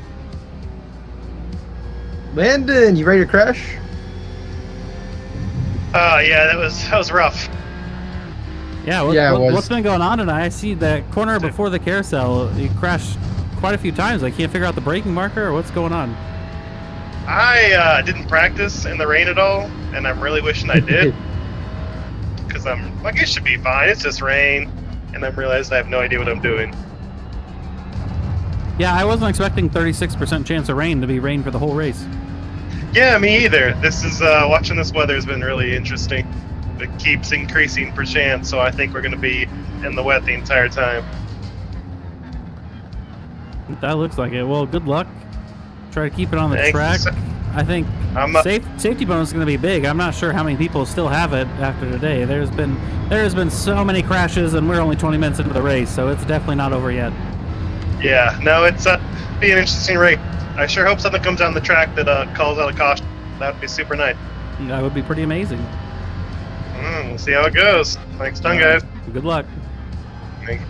Landon, you ready to crash? Yeah, that was rough. Yeah, what's been going on tonight? I see that corner before the carousel, you crashed quite a few times. I can't figure out the braking marker or what's going on. I didn't practice in the rain at all, and I'm really wishing I did. Because I'm like, it should be fine. It's just rain, and I realized I have no idea what I'm doing. Yeah, I wasn't expecting 36% chance of rain to be rain for the whole race. Yeah, me either. This is watching this weather has been really interesting. It keeps increasing per chance, so I think we're going to be in the wet the entire time. That looks like it. Well, good luck. Try to keep it on the Thanks. track. I think safety bonus is going to be big. I'm not sure how many people still have it after today. There has been so many crashes, and we're only 20 minutes into the race, so it's definitely not over yet. Yeah, no, it's be an interesting race. I sure hope something comes down the track that calls out a caution. That would be super nice. That would be pretty amazing. We'll see how it goes. Thanks, done, guys. Good luck. Thank you.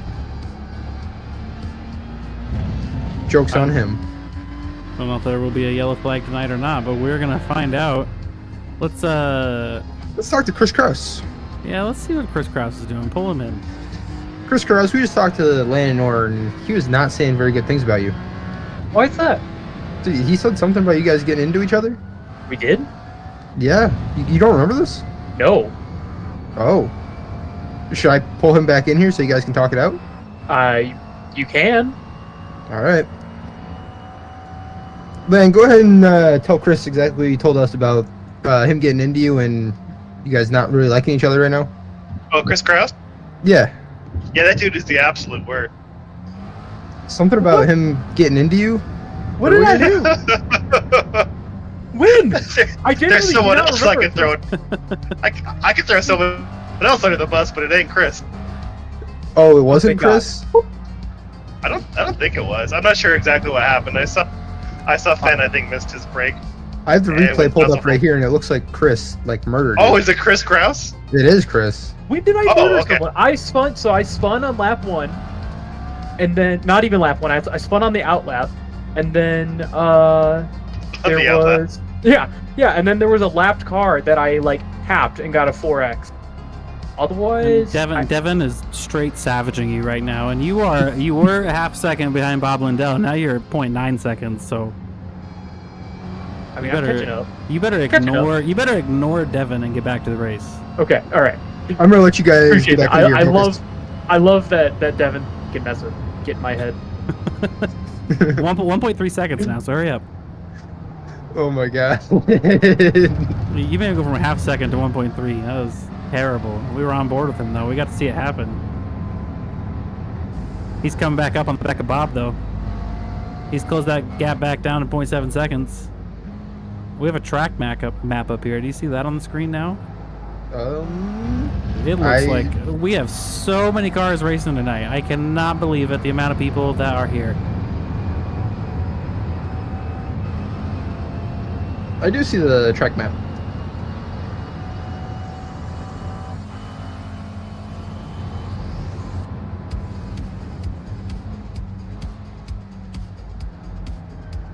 Joke's on him. I don't know if there will be a yellow flag tonight or not, but we're gonna find out. Let's talk to Chris Krause. Yeah, let's see what Chris Krause is doing. Pull him in. Chris Krause, we just talked to Landon Orr, and he was not saying very good things about you. Why is that? Dude, he said something about you guys getting into each other? We did? Yeah. You don't remember this? No. Oh. Should I pull him back in here so you guys can talk it out? You can. All right. Then go ahead and tell Chris exactly what you told us about him getting into you and you guys not really liking each other right now. Oh, Chris Krause? Yeah. Yeah, that dude is the absolute worst. Something about him getting into you? What did I do? When? I genuinely There's someone do not else I remember. could throw. I could throw someone else under the bus, but it ain't Chris. Oh, it wasn't thank God. Chris? I don't think it was. I'm not sure exactly what happened. I saw Fenn, I think, missed his break. I have the Yeah, it replay was pulled up possible. right here, and it looks like Chris, murdered Oh, him. is it Chris Krause? It is Chris. When did I Oh, murder okay. someone? I spun on lap 1, and then, not even lap 1, I spun on the out lap, and then, there The out lap. was... Yeah, and then there was a lapped car that I, tapped and got a 4X. Otherwise... Devin is straight savaging you right now, and you were a half second behind Bob Lindell. Now you're 0.9 seconds, so I mean, I'm catching up. you better Catching ignore Devin and get back to the race. Okay, alright. I'm gonna let you guys Appreciate get it. back into your focus. I love that Devin can mess with, get in my head. 1.3 seconds now, so hurry up. Oh my god. You may go from a half second to 1.3. That was terrible. We were on board with him, though. We got to see it happen. He's coming back up on the back of Bob, though. He's closed that gap back down to 0.7 seconds. We have a track map up here. Do you see that on the screen now? It looks like we have so many cars racing tonight. I cannot believe it, the amount of people that are here. I do see the track map.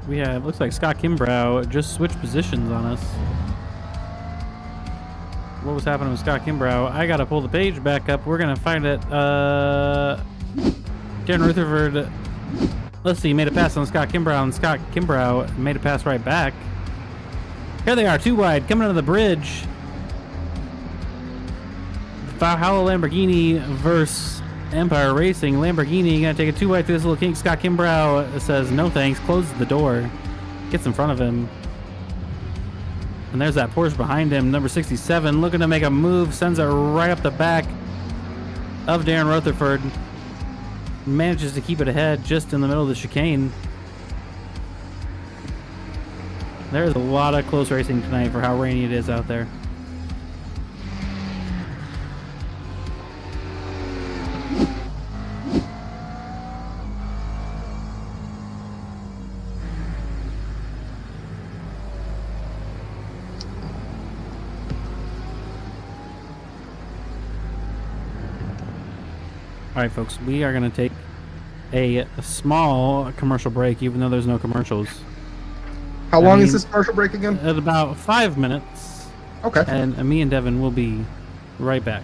We have, looks like Scott Kimbrough just switched positions on us. What was happening with Scott Kimbrough? I gotta pull the page back up. We're gonna find it. Darren Rutherford, let's see, made a pass on Scott Kimbrough, and Scott Kimbrough made a pass right back. Here they are, 2 wide, coming under the bridge. Valhalla Lamborghini versus Empire Racing. Lamborghini gonna take a 2 wide through this little kink. Scott Kimbrough says no thanks, closes the door, gets in front of him. And there's that Porsche behind him, number 67, looking to make a move, sends it right up the back of Darren Rutherford. Manages to keep it ahead just in the middle of the chicane. There's a lot of close racing tonight for how rainy it is out there. All right, folks, we are going to take a small commercial break, even though there's no commercials. How long is this commercial break again? At about 5 minutes. Okay. And me and Devin will be right back.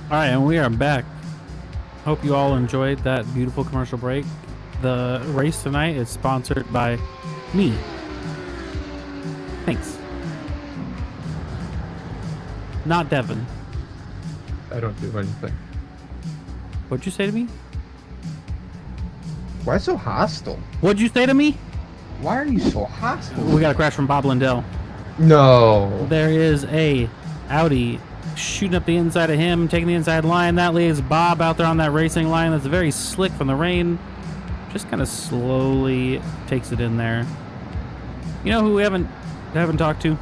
All right, and we are back. Hope you all enjoyed that beautiful commercial break. The race tonight is sponsored by me. Thanks. Not Devin. I don't do anything. What'd you say to me? Why so hostile? What'd you say to me? Why are you so hostile? We got a crash from Bob Lindell. No. There is a Audi shooting up the inside of him, taking the inside line. That leaves Bob out there on that racing line that's very slick from the rain. Just kind of slowly takes it in there. You know who we haven't talked to?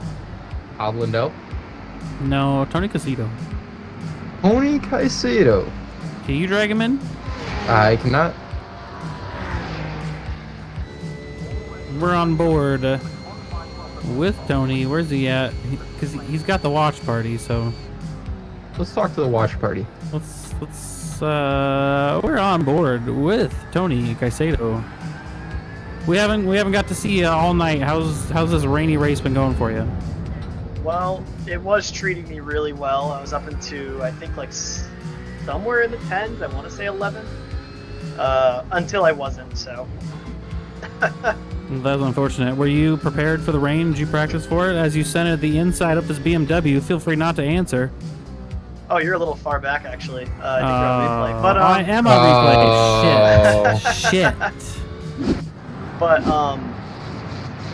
Bob Lindell. No, Tony Casito. Tony Caicedo. Can you drag him in? I cannot. We're on board with Tony. Where's he at? Because he's got the watch party, so Let's talk to the watch party. we're on board with Tony Caicedo. We haven't got to see you all night. How's this rainy race been going for you? Well, it was treating me really well. I was up into, I think, like somewhere in the 10s. I want to say 11. Until I wasn't, so. That's unfortunate. Were you prepared for the rain? Did you practice for it? As you centered the inside of this BMW, feel free not to answer. Oh, you're a little far back, actually. I think you're on replay. But, I am on replay. Shit. But,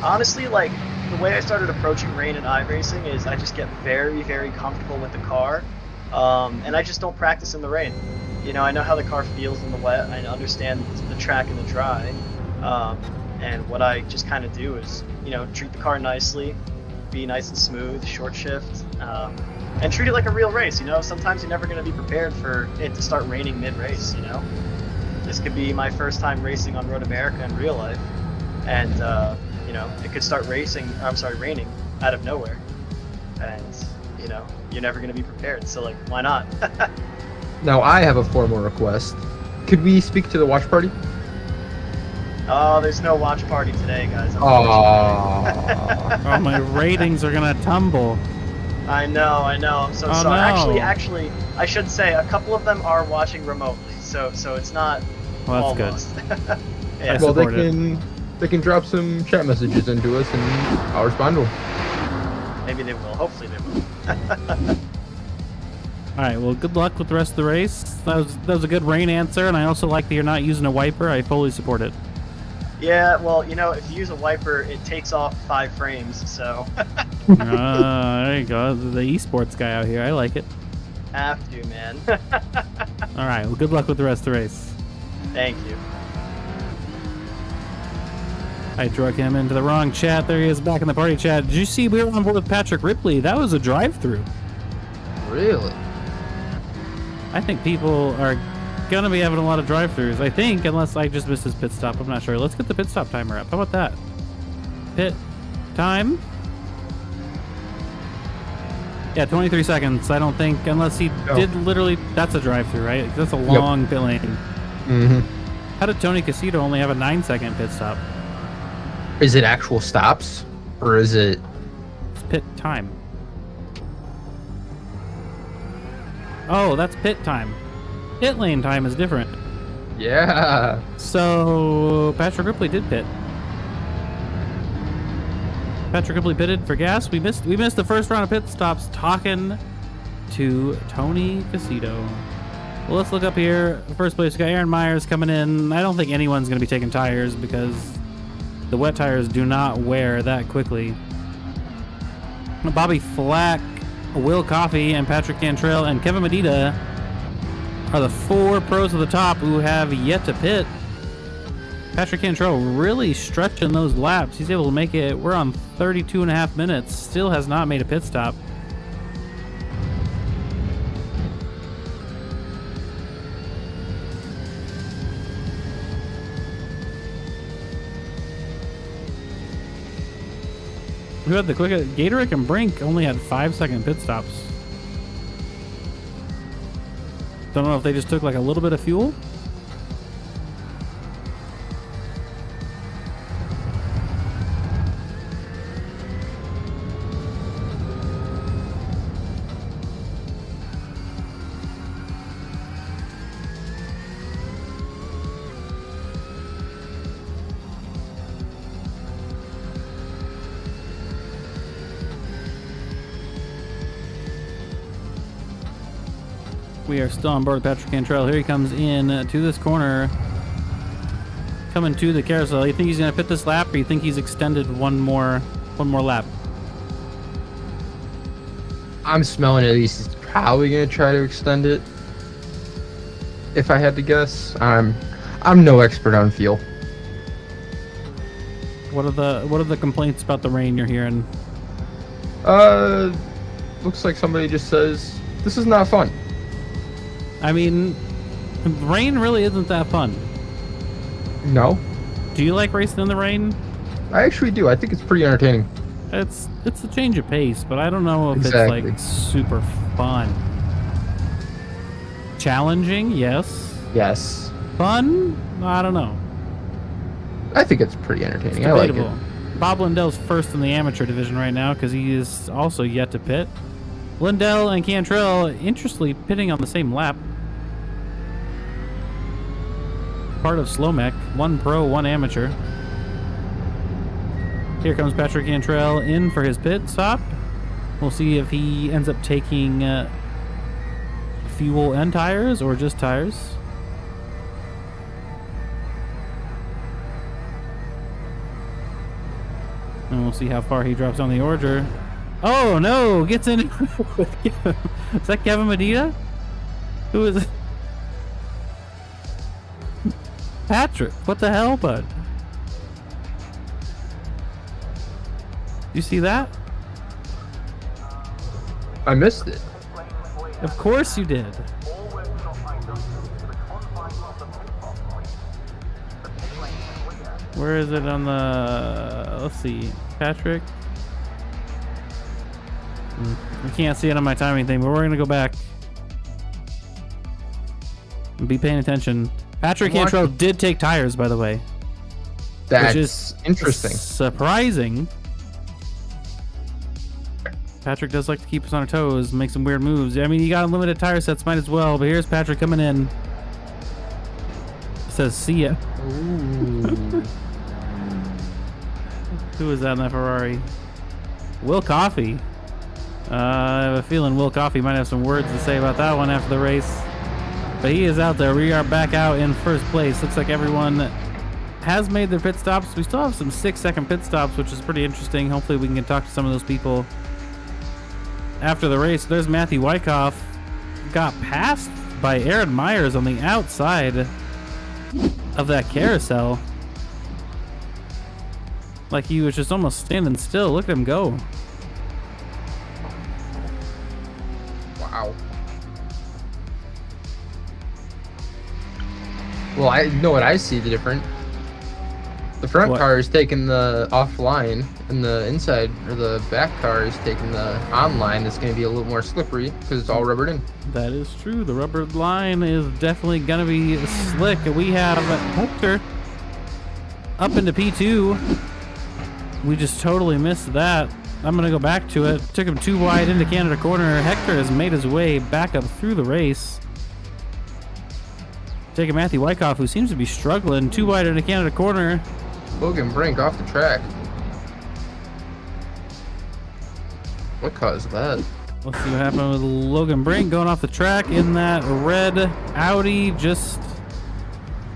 honestly, like, the way I started approaching rain and iRacing is I just get very, very comfortable with the car, and I just don't practice in the rain. You know, I know how the car feels in the wet, I understand the track in the dry, and what I just kind of do is, you know, treat the car nicely, be nice and smooth, short shift, and treat it like a real race. You know, sometimes you're never going to be prepared for it to start raining mid-race, you know? This could be my first time racing on Road America in real life, and, you know, it could start raining out of nowhere, and, you know, you're never going to be prepared, so, like, why not? Now I have a formal request. Could we speak to the watch party? Oh, there's no watch party today, guys. Oh, my ratings are gonna tumble. I know, I'm so Oh, sorry. no. Actually, I should say a couple of them are watching remotely, so it's not Well, all that's lost. I Yeah. Well, support it. they can drop some chat messages into us and I'll respond to them. Maybe they will. Hopefully they will. All right. Well, good luck with the rest of the race. That was a good rain answer, and I also like that you're not using a wiper. I fully support it. Yeah, well, you know, if you use a wiper, it takes off 5 frames, so There you go. The esports guy out here. I like it. have to, man. All right. Well, good luck with the rest of the race. Thank you. I drug him into the wrong chat. There he is back in the party chat. Did you see we were on board with Patrick Ripley? That was a drive-through. Really? I think people are going to be having a lot of drive-throughs. I think, unless I just missed his pit stop. I'm not sure. Let's get the pit stop timer up. How about that? Pit time. Yeah, 23 seconds. I don't think, unless he did literally... That's a drive-through, right? That's a long pit lane. Mm-hmm. How did Tony Casito only have a 9-second pit stop? Is it actual stops? Or is it... It's pit time. Oh, that's pit time. Pit lane time is different. Yeah. So, Patrick Ripley did pit. Patrick Ripley pitted for gas. We missed the first round of pit stops talking to Tony Casito. Well, let's look up here. First place, we got Aaron Myers coming in. I don't think anyone's going to be taking tires because the wet tires do not wear that quickly. Bobby Flack, Will Coffey, and Patrick Cantrell and Kevin Medina are the 4 pros at the top who have yet to pit. Patrick Cantrell really stretching those laps. He's able to make it. We're on 32.5 minutes. Still has not made a pit stop. Who had the quickest? Gatorick and Brink only had 5-second pit stops. Don't know if they just took like a little bit of fuel. We are still on board with Patrick Cantrell. Here he comes in to this corner. Coming to the carousel. You think he's going to pit this lap, or you think he's extended one more lap? I'm smelling at least he's probably gonna try to extend it. If I had to guess, I'm no expert on fuel. What are the complaints about the rain you're hearing? Looks like somebody just says this is not fun. I mean, rain really isn't that fun. No, Do you like racing in the rain? I actually do. I think it's pretty entertaining. It's a change of pace, but I don't know if Exactly. it's like super fun. Challenging, yes. Yes, Fun? I don't know. I think it's pretty entertaining. It's I like debatable. it. Bob Lindell's first in the amateur division right now because he is also yet to pit. Lindell and Cantrell, interestingly, pitting on the same lap. Part of SLOMEC, one pro, one amateur. Here comes Patrick Cantrell in for his pit stop. We'll see if he ends up taking fuel and tires or just tires. And we'll see how far he drops on the order. Oh no! Gets in with Kevin. Is that Kevin Medina? Who is it? Patrick, what the hell, bud? You see that? I missed it. Of course you did. Where is it on the... Let's see. Patrick? I can't see it on my timing thing, but we're going to go back. And be paying attention. Patrick Cantrell did take tires, by the way. That's which is interesting. Surprising. Patrick does like to keep us on our toes, make some weird moves. I mean, you got unlimited tire sets, might as well. But here's Patrick coming in. Says, see ya. Ooh. Who is that in that Ferrari? Will Coffey. I have a feeling Will Coffey might have some words to say about that one after the race. But he is out there. We are back out in first place. Looks like everyone has made their pit stops. We still have some 6-second pit stops, which is pretty interesting. Hopefully we can talk to some of those people after the race. There's Matthew Wyckoff. Got passed by Aaron Myers on the outside of that carousel. Like he was just almost standing still. Look at him go. Wow. Well, I know what I see the difference. The front What? car is taking the offline, and the inside or the back car is taking the online. It's going to be a little more slippery because it's all rubbered in. That is true. The rubber line is definitely going to be slick. We have Hector up into P2. We just totally missed that. I'm going to go back to it. Took him too wide into Canada corner. Hector has made his way back up through the race. Taking Matthew Wyckoff, who seems to be struggling. Too wide into Canada corner. Logan Brink off the track. What caused that? Let's see what happened with Logan Brink going off the track in that red Audi. Just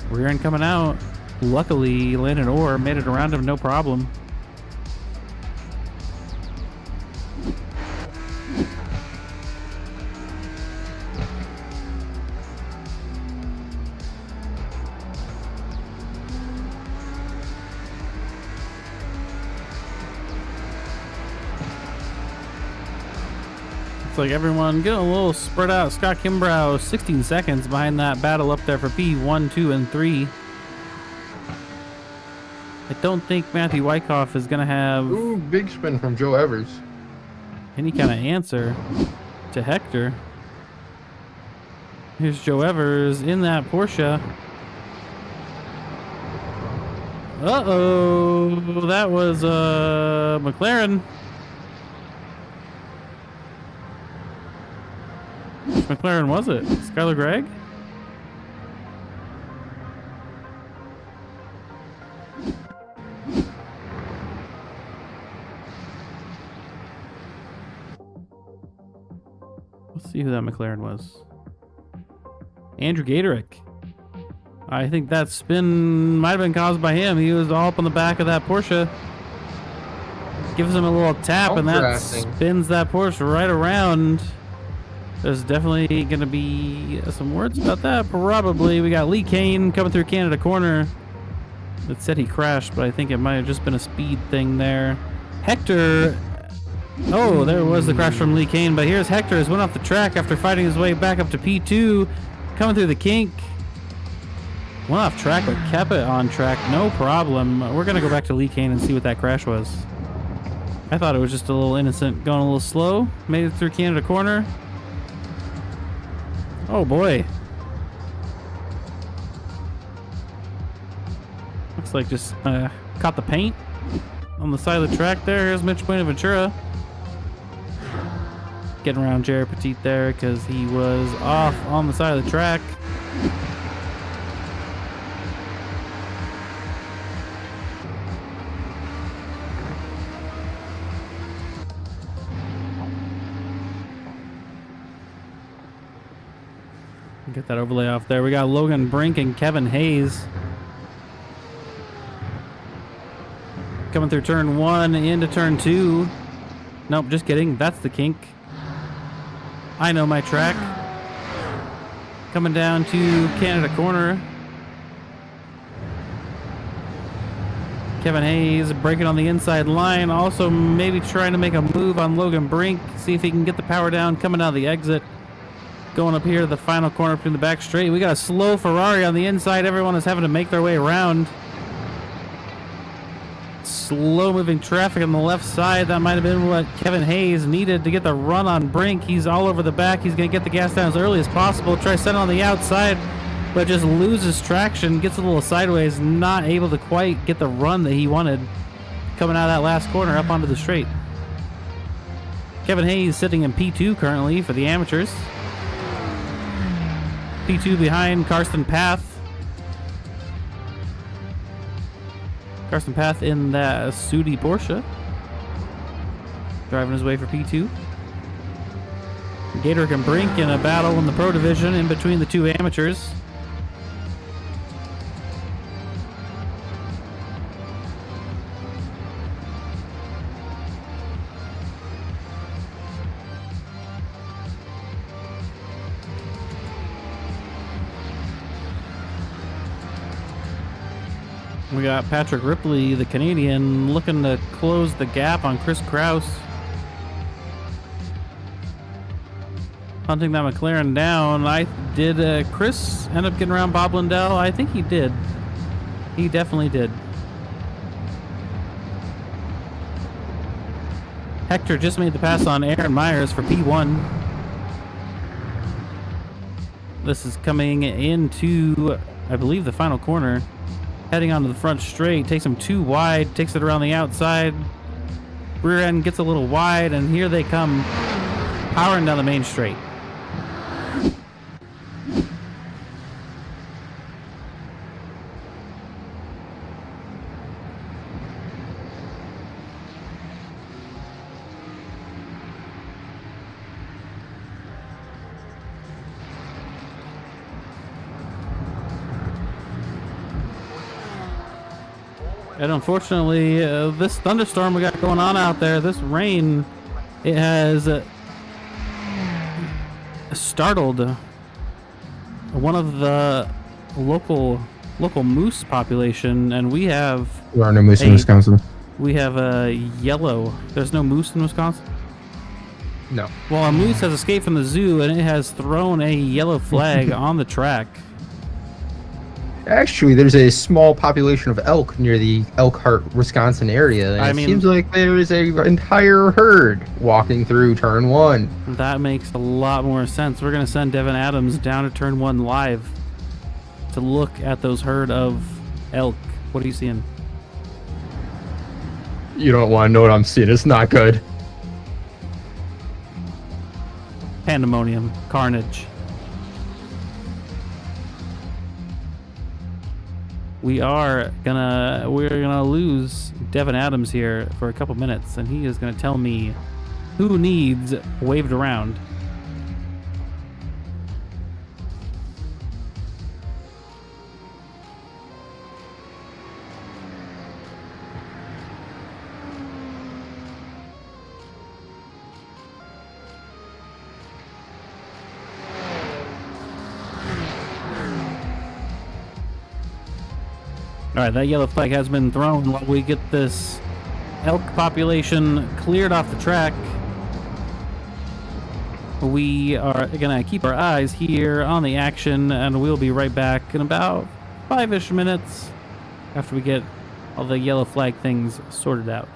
rear end coming out. Luckily, Landon Orr made it around him, no problem. Looks like everyone getting a little spread out. Scott Kimbrough, 16 seconds behind that battle up there for P1, 2, and 3. I don't think Matthew Wyckoff is going to have Ooh, big spin from Joe Evers. any kind of answer to Hector. Here's Joe Evers in that Porsche. Uh-oh, that was McLaren. Which McLaren was it? Skylar Gregg? Let's see who that McLaren was. Andrew Gatorick. I think that spin might have been caused by him. He was all up on the back of that Porsche. Gives him a little tap, and that Interesting. spins that Porsche right around. There's definitely going to be some words about that, probably. We got Lee Kane coming through Canada corner. It said he crashed, but I think it might have just been a speed thing there. Hector... Oh, there was the crash from Lee Kane, but here's Hector, has went off the track after fighting his way back up to P2, coming through the kink. Went off track, but kept it on track, no problem. We're going to go back to Lee Kane and see what that crash was. I thought it was just a little innocent, going a little slow. Made it through Canada corner. Oh boy. Looks like just caught the paint on the side of the track there. Here's Mitch Buenaventura. Getting around Jared Petit there because he was off on the side of the track. Get that overlay off there. We got Logan Brink and Kevin Hayes coming through turn 1 into turn 2. Nope, just kidding. That's the kink. I know my track. Coming down to Canada corner. Kevin Hayes breaking on the inside line. Also maybe trying to make a move on Logan Brink. See if he can get the power down coming out of the exit. Going up here to the final corner between the back straight. We got a slow Ferrari on the inside. Everyone is having to make their way around. Slow moving traffic on the left side. That might have been what Kevin Hayes needed to get the run on Brink. He's all over the back. He's going to get the gas down as early as possible. Try setting on the outside, but just loses traction. Gets a little sideways. Not able to quite get the run that he wanted. Coming out of that last corner up onto the straight. Kevin Hayes sitting in P2 currently for the amateurs. P2 behind Karsten Path. Karsten Path in that Sudi Porsche. Driving his way for P2. Gator and Brink in a battle in the Pro Division in between the two amateurs. We got Patrick Ripley, the Canadian, looking to close the gap on Chris Kraus. Hunting that McLaren down. Did Chris end up getting around Bob Lindell? I think he did. He definitely did. Hector just made the pass on Aaron Myers for P1. This is coming into, I believe, the final corner. Heading onto the front straight, takes him too wide, takes it around the outside. Rear end gets a little wide, and here they come, powering down the main straight. And unfortunately, this thunderstorm we got going on out there, this rain, it has startled one of the local moose population, and we have... There are no moose in Wisconsin. We have a yellow... There's no moose in Wisconsin? No. Well, a moose has escaped from the zoo, and it has thrown a yellow flag on the track. Actually, there's a small population of elk near the Elkhart, Wisconsin area. And it seems like there is an entire herd walking through turn 1. That makes a lot more sense. We're going to send Devin Adams down to turn 1 live to look at those herd of elk. What are you seeing? You don't want to know what I'm seeing. It's not good. Pandemonium. Carnage. We're gonna lose Devin Adams here for a couple minutes, and he is gonna tell me who needs waved around. All right, that yellow flag has been thrown while we get this elk population cleared off the track. We are gonna keep our eyes here on the action, and we'll be right back in about 5-ish minutes after we get all the yellow flag things sorted out.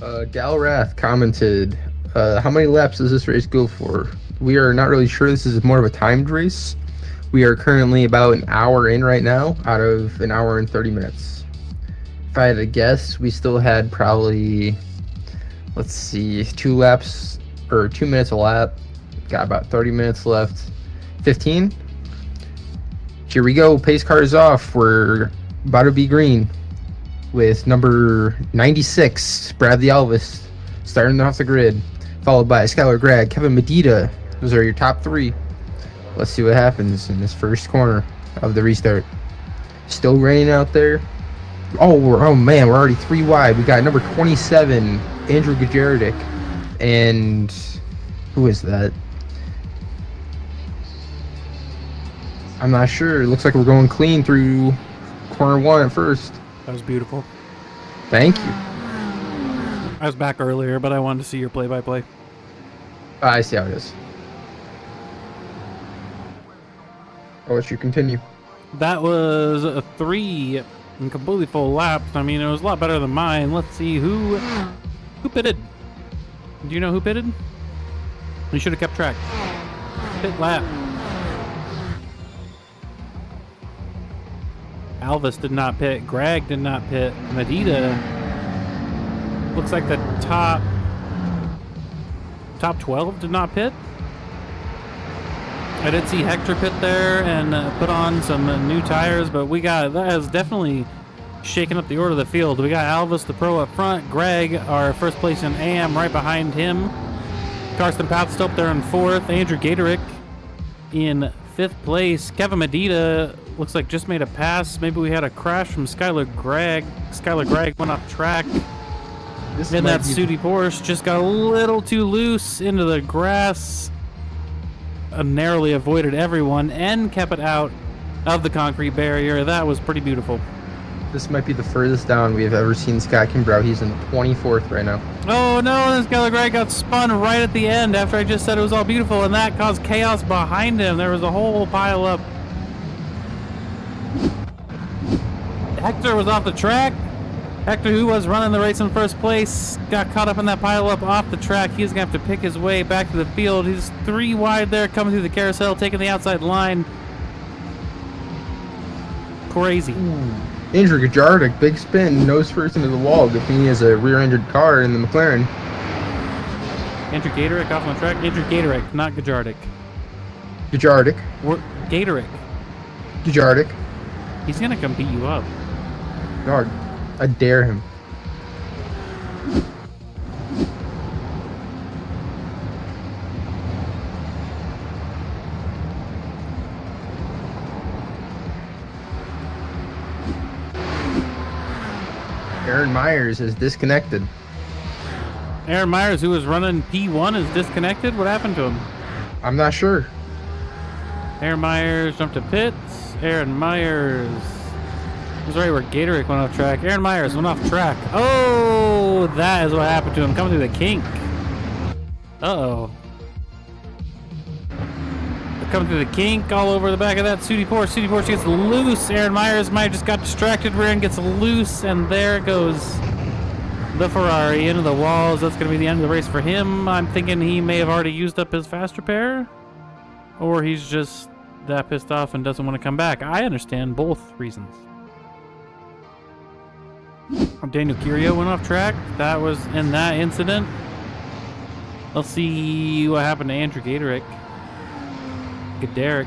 Galrath commented, how many laps does this race go for? We are not really sure. This is more of a timed race. We are currently about an hour in right now out of an hour and 30 minutes. If I had to guess, we still had probably, let's see, 2 laps or 2 minutes a lap. Got about 30 minutes left. 15. Here we go. Pace car is off. We're about to be green with number 96, Bradley Alvis, starting off the grid, followed by Skylar Gregg, Kevin Medina. Those are your top 3. Let's see what happens in this first corner of the restart. Still raining out there. Oh man, we're already 3 wide. We got number 27, Andrew Gajardik, and who is that? I'm not sure. It looks like we're going clean through corner 1 at first. That was beautiful. Thank you. I was back earlier, but I wanted to see your play-by-play. I see how it is. I'll let you continue. That was a 3 and completely full laps. I mean, it was a lot better than mine. Let's see who pitted. Do you know who pitted? You should have kept track. Pit lap. Alvis did not pit. Greg did not pit. Medina looks like the top 12 did not pit. I did see Hector pit there and put on some new tires, but that has definitely shaken up the order of the field. We got Alvis, the pro, up front. Greg, our first place in AM, right behind him. Karsten Pathstop there in 4th. Andrew Gatorick in 5th place. Kevin Medina looks like just made a pass. Maybe we had a crash from Skylar Gregg. Skylar Gregg went off track. And that Sudi Porsche just got a little too loose into the grass. Narrowly avoided everyone and kept it out of the concrete barrier. That was pretty beautiful. This might be the furthest down we have ever seen Scott Kimbrough. He's in 24th right now. Oh no, and Skylar Gregg got spun right at the end after I just said it was all beautiful, and that caused chaos behind him. There was a whole pile up. Hector was off the track. Hector, who was running the race in first place, got caught up in that pile up off the track. He's going to have to pick his way back to the field. He's 3 wide there, coming through the carousel, taking the outside line. Crazy. Andrew Gajardik, big spin, nose first into the wall. Good thing he has a rear-ended car in the McLaren. Andrew Gatorick off on the track. Andrew Gatorick, not Gajardik. Gajardik. Gatorick. Gajardik. He's going to come beat you up. God, I dare him. Aaron Myers is disconnected. Aaron Myers, who was running P1, is disconnected. What happened to him? I'm not sure. Aaron Myers jumped to pits. Aaron Myers was right where Gatorick went off track. Aaron Myers went off track. Oh, that is what happened to him. Coming through the kink. Uh-oh. Coming through the kink all over the back of that Sudi Porsche. Sudi Porsche gets loose. Aaron Myers might have just got distracted. Rear end gets loose, and there goes the Ferrari into the walls. That's going to be the end of the race for him. I'm thinking he may have already used up his fast repair, or he's just that pissed off and doesn't want to come back. I understand both reasons. Daniel Curio went off track. That was in that incident. Let's see what happened to Andrew Gatorick. Derek.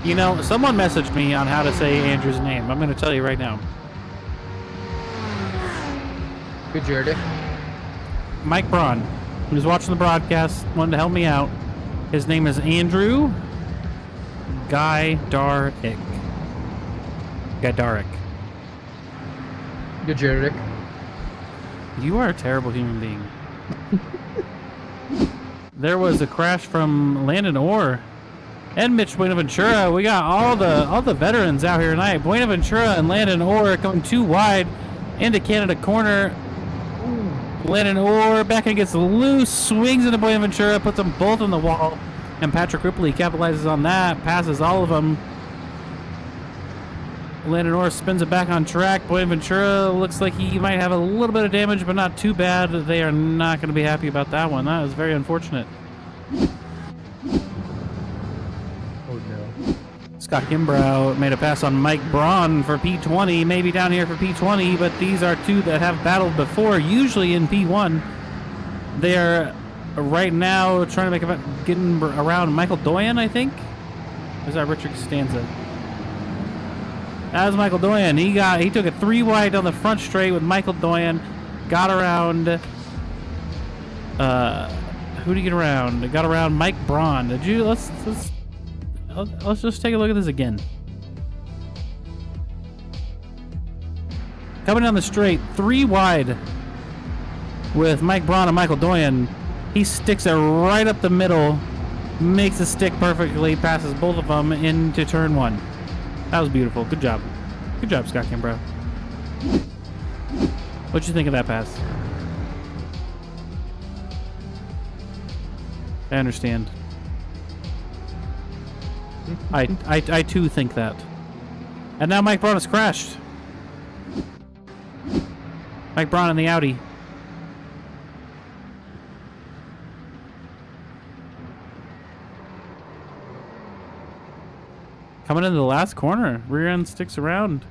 You know, someone messaged me on how to say Andrew's name. I'm going to tell you right now. Good, Jared. Mike Braun, who was watching the broadcast, wanted to help me out. His name is Andrew Gajdarick. Gajdarick. Good, Jared. You are a terrible human being. There was a crash from Landon Orr and Mitch Buenaventura. We got all the veterans out here tonight. Buenaventura and Landon Orr coming too wide into Canada corner. Landon Orr back and gets loose, swings into Buenaventura, puts them both on the wall, and Patrick Ripley capitalizes on that, passes all of them. Landon Norris spins it back on track. Buenaventura looks like he might have a little bit of damage, but not too bad. They are not going to be happy about that one. That was very unfortunate. Oh no. Scott Kimbrough made a pass on Mike Braun for P20, maybe down here for P20, but these are two that have battled before, usually in P1. They are right now trying to getting around Michael Doyen, I think. Or is that Richard Costanza? That was Michael Doyen. He took a 3 wide on the front straight with Michael Doyen. Got around. Who did he get around? Got around Mike Braun. Did you? Let's just take a look at this again. Coming down the straight, 3 wide with Mike Braun and Michael Doyen. He sticks it right up the middle, makes it stick perfectly, passes both of them into turn 1. That was beautiful. Good job. Good job, Scott Kimbrough. What'd you think of that pass? I understand. I too think that. And now Mike Braun has crashed. Mike Braun in the Audi. Coming into the last corner. Rear end sticks around.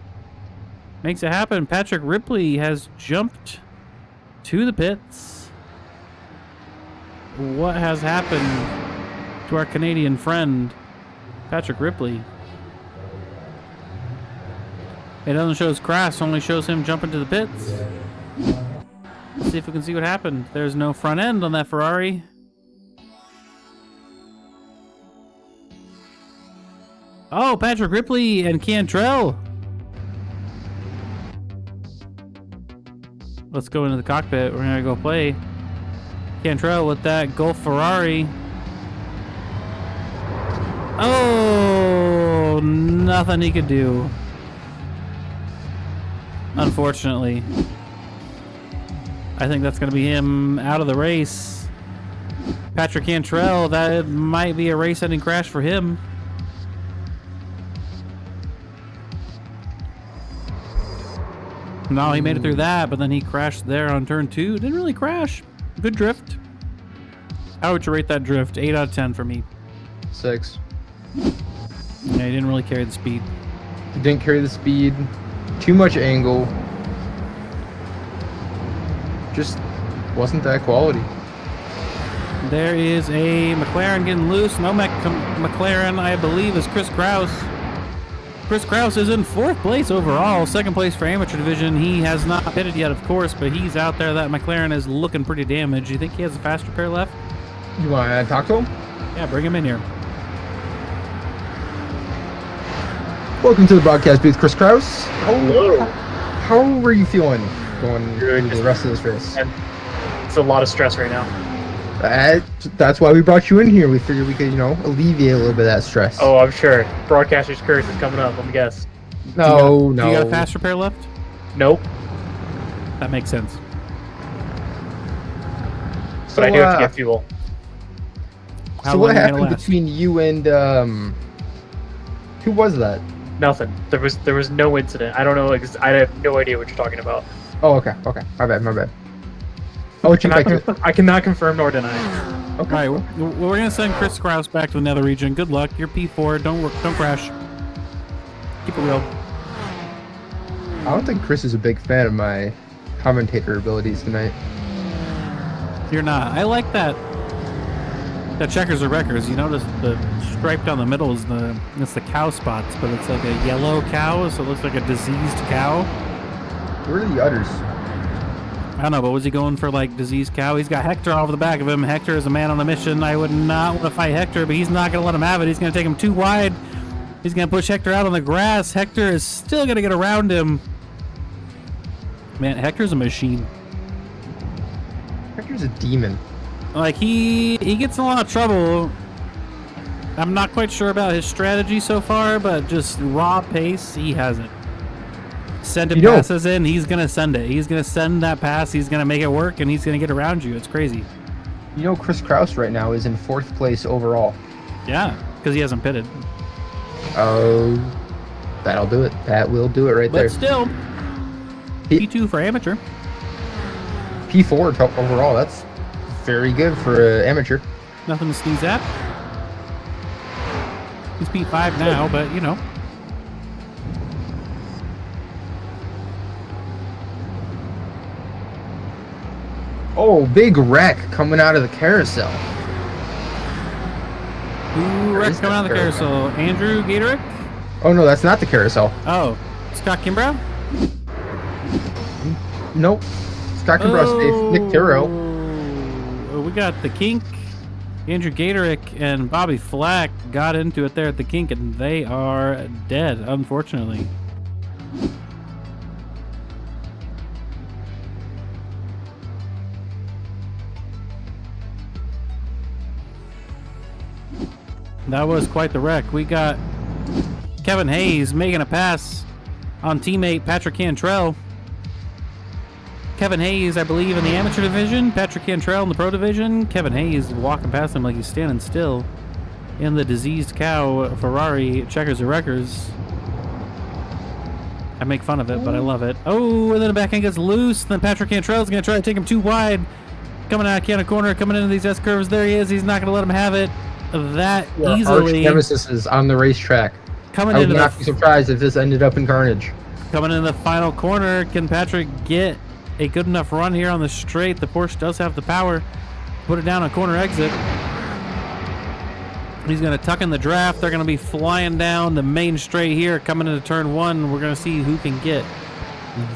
Makes it happen. Patrick Ripley has jumped to the pits. What has happened to our Canadian friend, Patrick Ripley? It doesn't show his crash, only shows him jumping to the pits. Let's see if we can see what happened. There's no front end on that Ferrari. Oh, Patrick Ripley and Cantrell. Let's go into the cockpit. We're gonna go play Cantrell with that Golf Ferrari. Oh, nothing he could do. Unfortunately. I think that's gonna be him out of the race. Patrick Cantrell, that might be a race-ending crash for him. No, he made it through that, but then he crashed there on turn 2. Didn't really crash. Good drift. How would you rate that drift? 8 out of 10 for me. 6. Yeah, he didn't really carry the speed. He didn't carry the speed. Too much angle. Just wasn't that quality. There is a McLaren getting loose. An OMEC McLaren, I believe, is Chris Kraus. Chris Kraus is in 4th place overall, 2nd place for amateur division. He has not pitted yet, of course, but he's out there. That McLaren is looking pretty damaged. You think he has a fast repair left? You want to talk to him? Yeah, bring him in here. Welcome to the broadcast booth, Chris Kraus. Hello. How were you feeling going through the rest of this race? And it's a lot of stress right now. That's why we brought you in here. We figured we could, alleviate a little bit of that stress. Oh, I'm sure. Broadcaster's curse is coming up, let me guess. No. Do you got a fast repair left? Nope. That makes sense. But I do have to get fuel. How So long what are you gonna happened last? between you and who was that? Nothing. There was no incident. I don't know. I have no idea what you're talking about. Oh, okay. My bad. I'll let you back to it. I cannot confirm nor deny. All Okay. right, we're gonna send Chris Kraus back to the Nether region. Good luck. You're P4. Don't crash. Keep it real. I don't think Chris is a big fan of my commentator abilities tonight. You're not. I like that. That checkers or wreckers. You notice the stripe down the middle is it's the cow spots, but it's like a yellow cow, so it looks like a diseased cow. Where are the udders? I don't know, but was he going for like diseased cow? He's got Hector off the back of him. Hector is a man on a mission. I would not want to fight Hector, but he's not going to let him have it. He's going to take him too wide. He's going to push Hector out on the grass. Hector is still going to get around him. Man, Hector's a machine. Hector's a demon. Like, he gets in a lot of trouble. I'm not quite sure about his strategy so far, but just raw pace, he has it. Send it passes in, he's going to send it. He's going to send that pass, he's going to make it work, and he's going to get around you. It's crazy. Chris Kraus right now is in 4th place overall. Yeah, because he hasn't pitted. Oh, That'll do it. That will do it right But there. still, P2 for amateur. P4 overall. That's very good for an amateur. Nothing to sneeze at. He's P5 now, but you know. Oh, big wreck coming out of the carousel. Who wrecked coming out of the carousel? Andrew Gatorick? Oh no, that's not the carousel. Oh, Scott Kimbrough? Nope. Scott Kimbrough's safe. Nick Turo. Oh, we got the kink. Andrew Gatorick and Bobby Flack got into it there at the kink, and they are dead, unfortunately. That was quite the wreck. We got Kevin Hayes making a pass on teammate Patrick Cantrell. Kevin Hayes, I believe, in the amateur division. Patrick Cantrell in the pro division. Kevin Hayes walking past him like he's standing still in the diseased cow Ferrari Checkers or Wreckers. I make fun of it, but I love it. Oh, and then the back end gets loose. Then Patrick Cantrell's going to try to take him too wide. Coming out of Canada corner, coming into these S-curves. There he is. He's not going to let him have it that easily. Arch nemesis is on the racetrack. Coming I would into not be surprised if this ended up in carnage. Coming in the final corner, can Patrick get a good enough run here on the straight? The Porsche does have the power. Put it down on corner exit. He's going to tuck in the draft. They're going to be flying down the main straight here. Coming into turn one, we're going to see who can get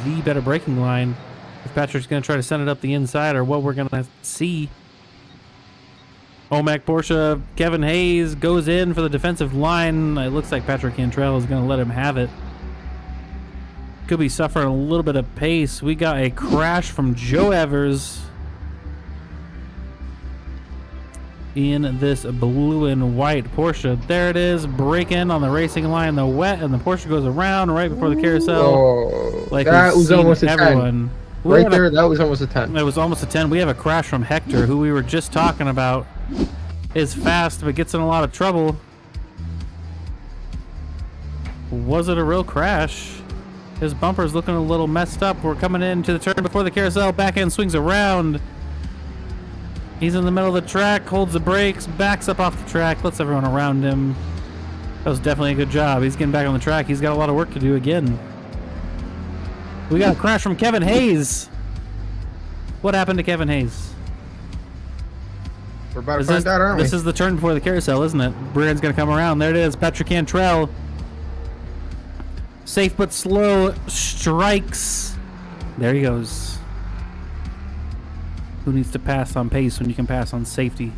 the better braking line. If Patrick's going to try to send it up the inside or what we're going to see. OMEC Porsche, Kevin Hayes goes in for the defensive line. It looks like Patrick Cantrell is going to let him have it. Could be suffering a little bit of pace. We got a crash from Joe Evers in this blue and white Porsche. There it is, break in on the racing line, the wet, and the Porsche goes around right before the carousel. Oh, like that was almost a 10. Right there, that was almost a 10. It was almost a 10. We have a crash from Hector, who we were just talking about. Is fast, but gets in a lot of trouble. Was it a real crash? His bumper's looking a little messed up. We're coming into the turn before the carousel. Back end swings around. He's in the middle of the track, holds the brakes, backs up off the track, lets everyone around him. That was definitely a good job. He's getting back on the track. He's got a lot of work to do again. We got a crash from Kevin Hayes. What happened to Kevin Hayes? We're about to find out, aren't we? This is the turn before the carousel, isn't it? Brian's going to come around. There it is. Patrick Cantrell. Safe but slow. Strikes. There he goes. Who needs to pass on pace when you can pass on safety?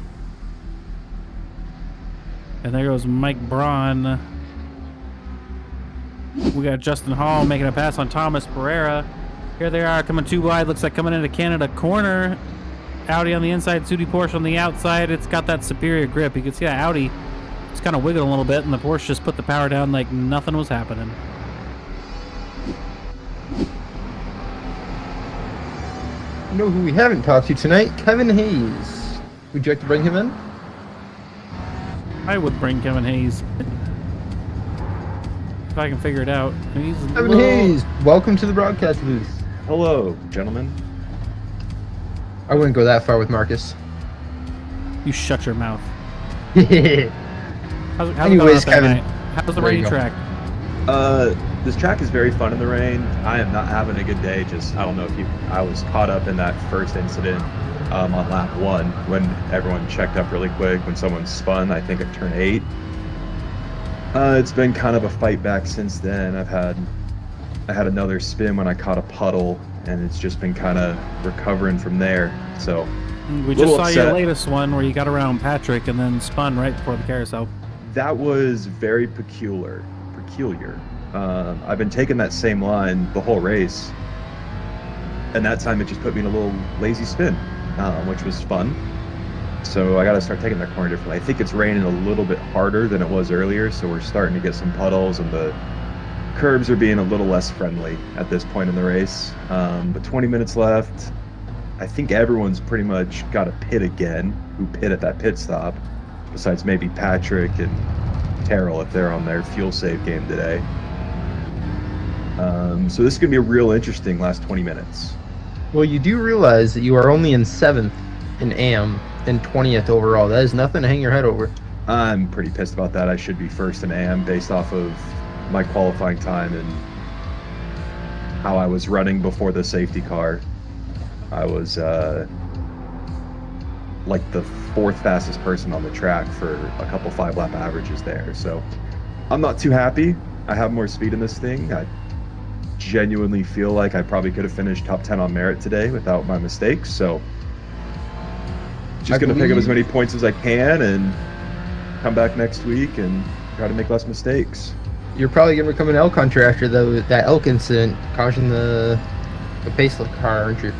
And there goes Mike Braun. We got Justin Hall making a pass on Thomas Pereira. Here they are coming too wide. Looks like coming into Canada corner. Audi on the inside, Sudi Porsche on the outside. It's got that superior grip. You can see that Audi just kind of wiggling a little bit, and the Porsche just put the power down like nothing was happening. You know who we haven't talked to tonight? Kevin Hayes. Would you like to bring him in? I would bring Kevin Hayes. If I can figure it out. Kevin Hayes, welcome to the broadcast booth. Hello, gentlemen. I wouldn't go that far with Marcus. You shut your mouth. How's Anyways, Kevin. How's the rainy track? This track is very fun in the rain. I am not having a good day. I don't know if I was caught up in that first incident on lap 1 when everyone checked up really quick when someone spun, I think at turn 8. It's been kind of a fight back since then. I had another spin when I caught a puddle, and it's just been kind of recovering from there. So we just saw your latest one where you got around Patrick and then spun right before the carousel. That was very peculiar. I've been taking that same line the whole race, and that time it just put me in a little lazy spin, which was fun. So I got to start taking that corner differently. I think it's raining a little bit harder than it was earlier, so we're starting to get some puddles, and the curbs are being a little less friendly at this point in the race. But 20 minutes left. I think everyone's pretty much got a pit again, who pit at that pit stop, besides maybe Patrick and Terrell if they're on their fuel save game today. So this is going to be a real interesting last 20 minutes. Well, you do realize that you are only in 7th in AM and 20th overall. That is nothing to hang your head over. I'm pretty pissed about that. I should be first in AM based off of my qualifying time and how I was running before the safety car. I was like the 4th fastest person on the track for a couple 5-lap averages there. So I'm not too happy. I have more speed in this thing. I genuinely feel like I probably could have finished top 10 on merit today without my mistakes. So just going to pick up as many points as I can and come back next week and try to make less mistakes. You're probably going to become an elk hunter after that elk incident causing the pace of the car, aren't you?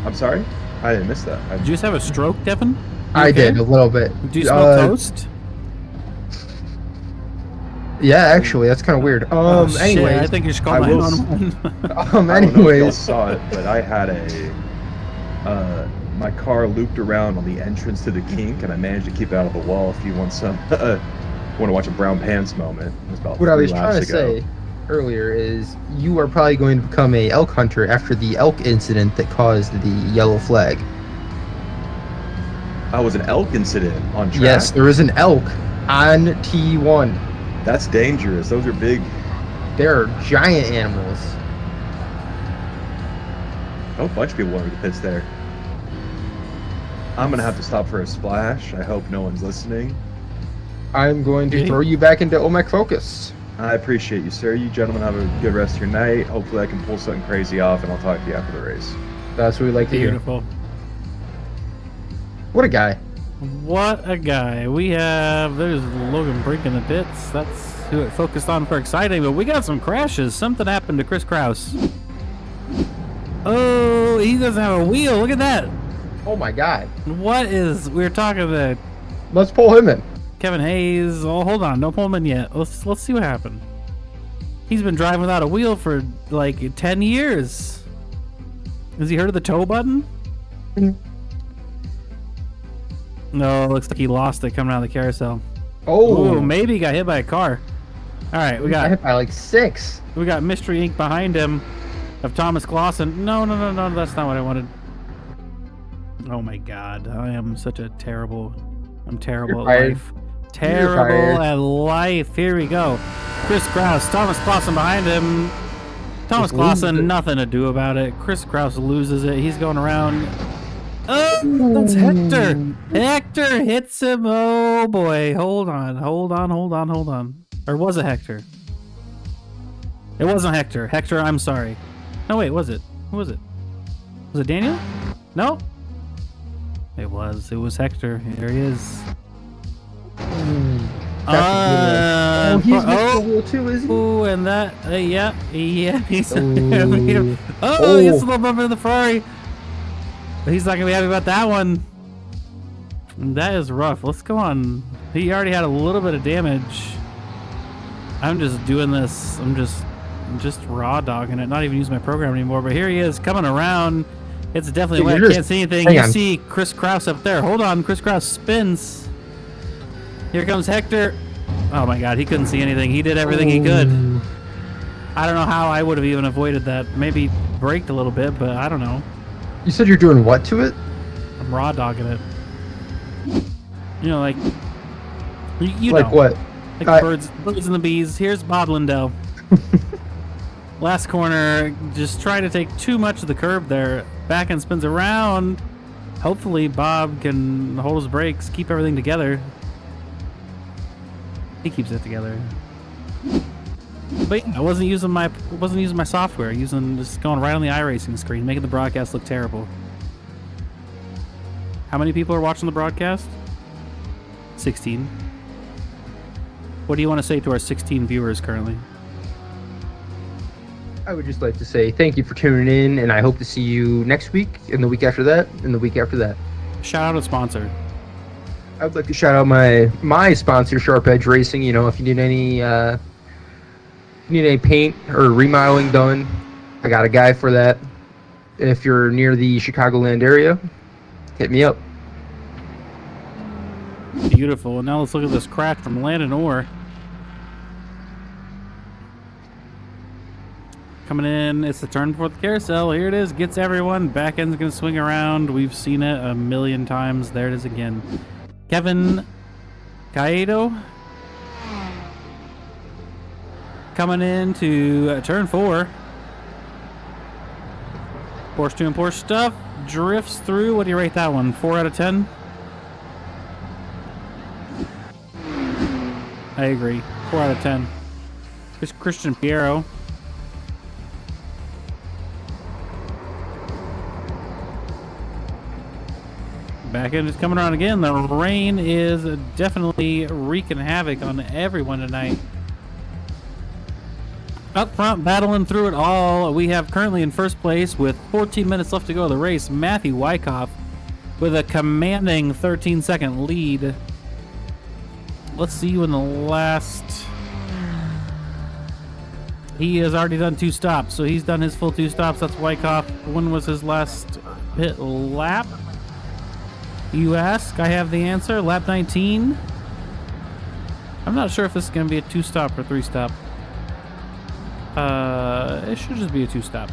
I'm sorry? I didn't miss that. Did you just have a stroke, Kevin? I did, a little bit. Do you smell toast? Yeah, actually, that's kind of weird. Shit, Anyways, I think you should call I 911. I don't know if y'all anyways, saw it, but I had my car looped around on the entrance to the kink, and I managed to keep it out of the wall. If you want some, want to watch a brown pants moment, it was about what I 3 was trying to laps ago. say earlier is you are probably going to become a elk hunter after the elk incident that caused the yellow flag. Oh, it was an elk incident on track? Yes, there was an elk on T1. That's dangerous. Those are big. They're giant animals. Oh, a bunch of people went over the pits there. I'm going to have to stop for a splash. I hope no one's listening. I'm going to throw you back into OMEC Focus. I appreciate you, sir. You gentlemen have a good rest of your night. Hopefully I can pull something crazy off, and I'll talk to you after the race. That's what we like to hear. Beautiful. What a guy. What a guy. There's Logan Brink in the pits. That's who it focused on for exciting, but we got some crashes. Something happened to Chris Kraus. Oh, he doesn't have a wheel. Look at that. Oh my god. We're talking to Let's pull him in. Kevin Hayes. Oh, hold on. Don't pull him in yet. Let's see what happened. He's been driving without a wheel for like 10 years. Has he heard of the tow button? No, looks like he lost it coming out of the carousel. Oh, Ooh, maybe he got hit by a car. All right, we got got hit by like 6. Mystery Inc. behind him of Thomas Glosson. No, that's not what I wanted. Oh my God, I'm terrible You're at fired. life. Terrible at life. Here we go. Chris Kraus, Thomas Glosson behind him. Thomas Just loses Glosson, it. nothing to do about it. Chris Kraus loses it. He's going around. Oh, that's Hector. Hector hits him. Oh boy. Hold on. Or was it Hector? It wasn't Hector. Hector, I'm sorry. No, wait, was it? Who was it? Was it Daniel? No? It was Hector. There he is. Oh, he's Mr. Wheel too, is he? Oh, and that, yeah, he's. Ooh. Oh, he gets a little bump into the Ferrari. But he's not gonna be happy about that one. That is rough. Let's go on. He already had a little bit of damage. I'm just doing this. I'm just raw dogging it. Not even using my program anymore. But here he is coming around. It's definitely wet. Dude, Can't see anything. hang You on. see Chris Kraus up there. Hold on. Chris Kraus spins. Here comes Hector. Oh my God, he couldn't see anything. He did everything he could. Ooh. I don't know how I would have even avoided that. Maybe braked a little bit, but I don't know. You said you're doing what to it? I'm raw dogging it. You know, like you Like know, what? like birds and the bees. Here's Bob Lindell. Last corner, just trying to take too much of the curb there. Back end spins around. Hopefully, Bob can hold his brakes, keep everything together. He keeps it together. But I wasn't using my software. Just going right on the iRacing screen, making the broadcast look terrible. How many people are watching the broadcast? 16. What do you want to say to our 16 viewers currently? I would just like to say thank you for tuning in, and I hope to see you next week, and the week after that, and the week after that. Shout out a sponsor. I would like to shout out my sponsor, Sharp Edge Racing. You know, if you need any paint or remodeling done, I got a guy for that. If you're near the Chicagoland area, hit me up. Beautiful. And now let's look at this crash from Landon Orr. coming in. It's the turn before the carousel. Here it is. Gets everyone. Back end's going to swing around. We've seen it a million times. There it is again. Kevin Caedo coming into turn 4. Porsche 2 and Porsche stuff. Drifts through. What do you rate that one? 4 out of 10? I agree. 4 out of 10. Here's Christian Piero. Back end is coming around again. The rain is definitely wreaking havoc on everyone tonight. Up front, battling through it all, we have currently in first place with 14 minutes left to go of the race, Matthew Wyckoff with a commanding 13-second lead. Let's see when the last... He has already done 2 stops, so he's done his full 2 stops. That's Wyckoff. When was his last pit lap? You ask, I have the answer. Lap 19. I'm not sure if this is going to be a 2-stop or 3-stop. It should just be a 2-stop.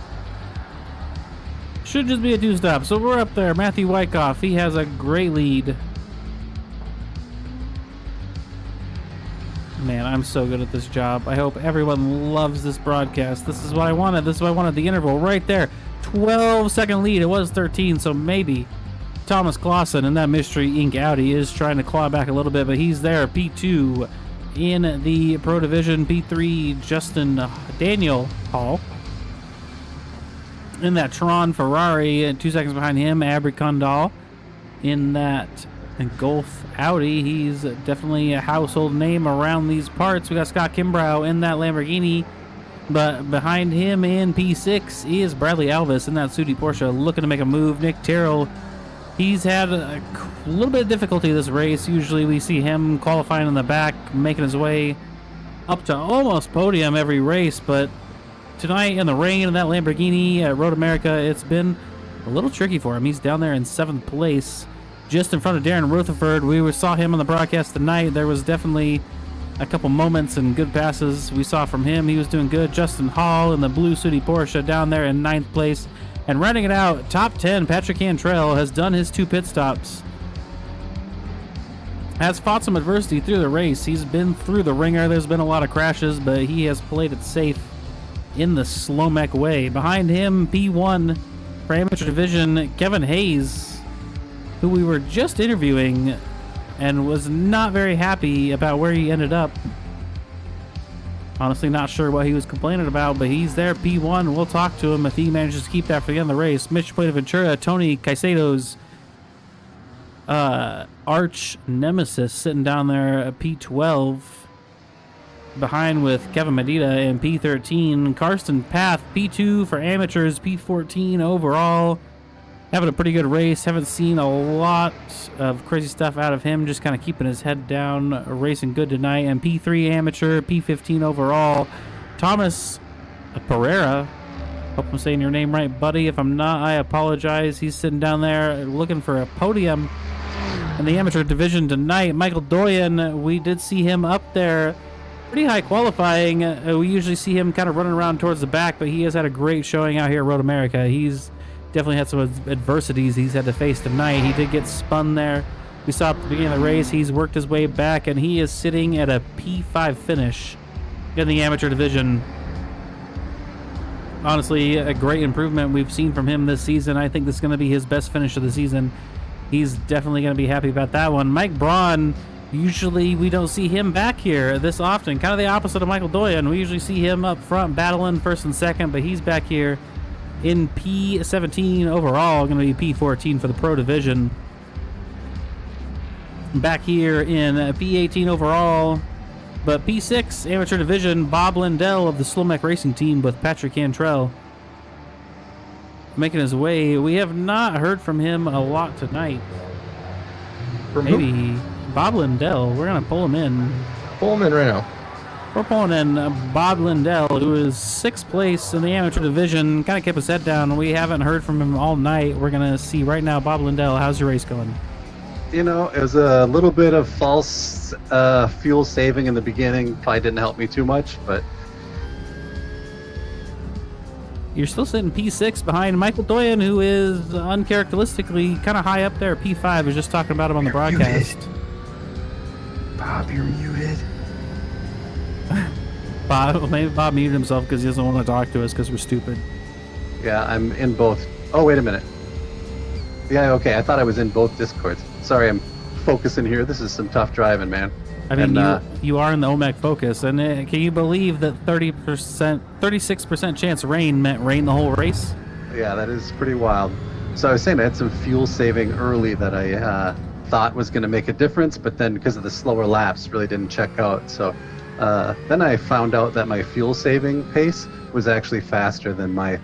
Should just be a 2-stop. So we're up there. Matthew Wyckoff, he has a great lead. Man, I'm so good at this job. I hope everyone loves this broadcast. This is what I wanted. This is what I wanted. The interval right there. 12-second lead. It was 13, so maybe Thomas Clausen in that Mystery Inc. Audi is trying to claw back a little bit, but he's there. P2 in the Pro Division. P3, Justin Daniel Hall in that Tron Ferrari. And 2 seconds behind him, Abri Kondal in that Golf Audi. He's definitely a household name around these parts. We got Scott Kimbrough in that Lamborghini, but behind him in P6 is Bradley Alvis in that Sudi Porsche looking to make a move. Nick Terrell, he's had a little bit of difficulty this race. Usually we see him qualifying in the back, making his way up to almost podium every race, but tonight in the rain in that Lamborghini at Road America, it's been a little tricky for him. He's down there in 7th place, just in front of Darren Rutherford. We saw him on the broadcast tonight. There was definitely a couple moments and good passes we saw from him. He was doing good. Justin Hall in the blue Sudi Porsche down there in 9th place. And rounding it out, top 10, Patrick Cantrell has done his 2 pit stops. Has fought some adversity through the race. He's been through the ringer. There's been a lot of crashes, but he has played it safe in the Slomek way. Behind him, P1 for Amateur Division, Kevin Hayes, who we were just interviewing and was not very happy about where he ended up. Honestly, not sure what he was complaining about, but he's there, P1. We'll talk to him if he manages to keep that for the end of the race. Mitch Plata Ventura, Tony Caicedo's arch nemesis sitting down there at P12. Behind with Kevin Medina in P13. Karsten Path, P2 for amateurs, P14 overall. Having a pretty good race. Haven't seen a lot of crazy stuff out of him. Just kind of keeping his head down. Racing good tonight. And P3 amateur, P15 overall. Thomas Pereira. Hope I'm saying your name right, buddy. If I'm not, I apologize. He's sitting down there looking for a podium in the amateur division tonight. Michael Doyen, we did see him up there. Pretty high qualifying. We usually see him kind of running around towards the back, but he has had a great showing out here at Road America. He's definitely had some adversities he's had to face tonight. He did get spun there. We saw at the beginning of the race, he's worked his way back, and he is sitting at a P5 finish in the amateur division. Honestly, a great improvement we've seen from him this season. I think this is going to be his best finish of the season. He's definitely going to be happy about that one. Mike Braun, usually we don't see him back here this often. Kind of the opposite of Michael Doyen. We usually see him up front battling first and second, but he's back here in P17 overall, going to be P14 for the Pro Division. Back here in P18 overall, but P6 Amateur Division, Bob Lindell of the Slomek Racing Team with Patrick Cantrell making his way. We have not heard from him a lot tonight. Maybe Bob Lindell. We're going to pull him in. Pull him in right now. We're pulling in Bob Lindell, who is 6th place in the amateur division. Kind of kept his head down. We haven't heard from him all night. We're going to see right now. Bob Lindell, how's your race going? You know, it was a little bit of false fuel saving in the beginning. Probably didn't help me too much, but You're still sitting P6 behind Michael Doyen, who is uncharacteristically kind of high up there. P5. I was just talking about him on the broadcast. Bob, you're muted. Bob, maybe Bob muted himself because he doesn't want to talk to us because we're stupid. Yeah, I'm in both. Oh, wait a minute. Yeah, okay. I thought I was in both Discords. Sorry, I'm focusing here. This is some tough driving, man. I mean, And, you are in the OMEC focus, and can you believe that 36% chance rain meant rain the whole race? Yeah, that is pretty wild. So I was saying I had some fuel saving early that I thought was going to make a difference, but then because of the slower laps, really didn't check out. So then I found out that my fuel saving pace was actually faster than my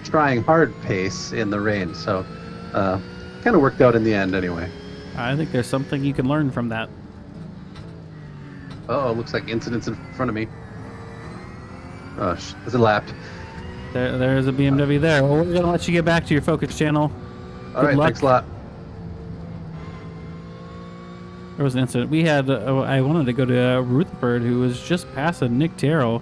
trying hard pace in the rain. So kind of worked out in the end anyway. I think there's something you can learn from that. Oh, looks like incidents in front of me. Oh, is it lapped? There's a BMW there. Well, we're gonna let you get back to your focus channel. All right, luck. thanks a lot. There was an incident. We had. I wanted to go to Rutherford, who was just passing Nick Terrell.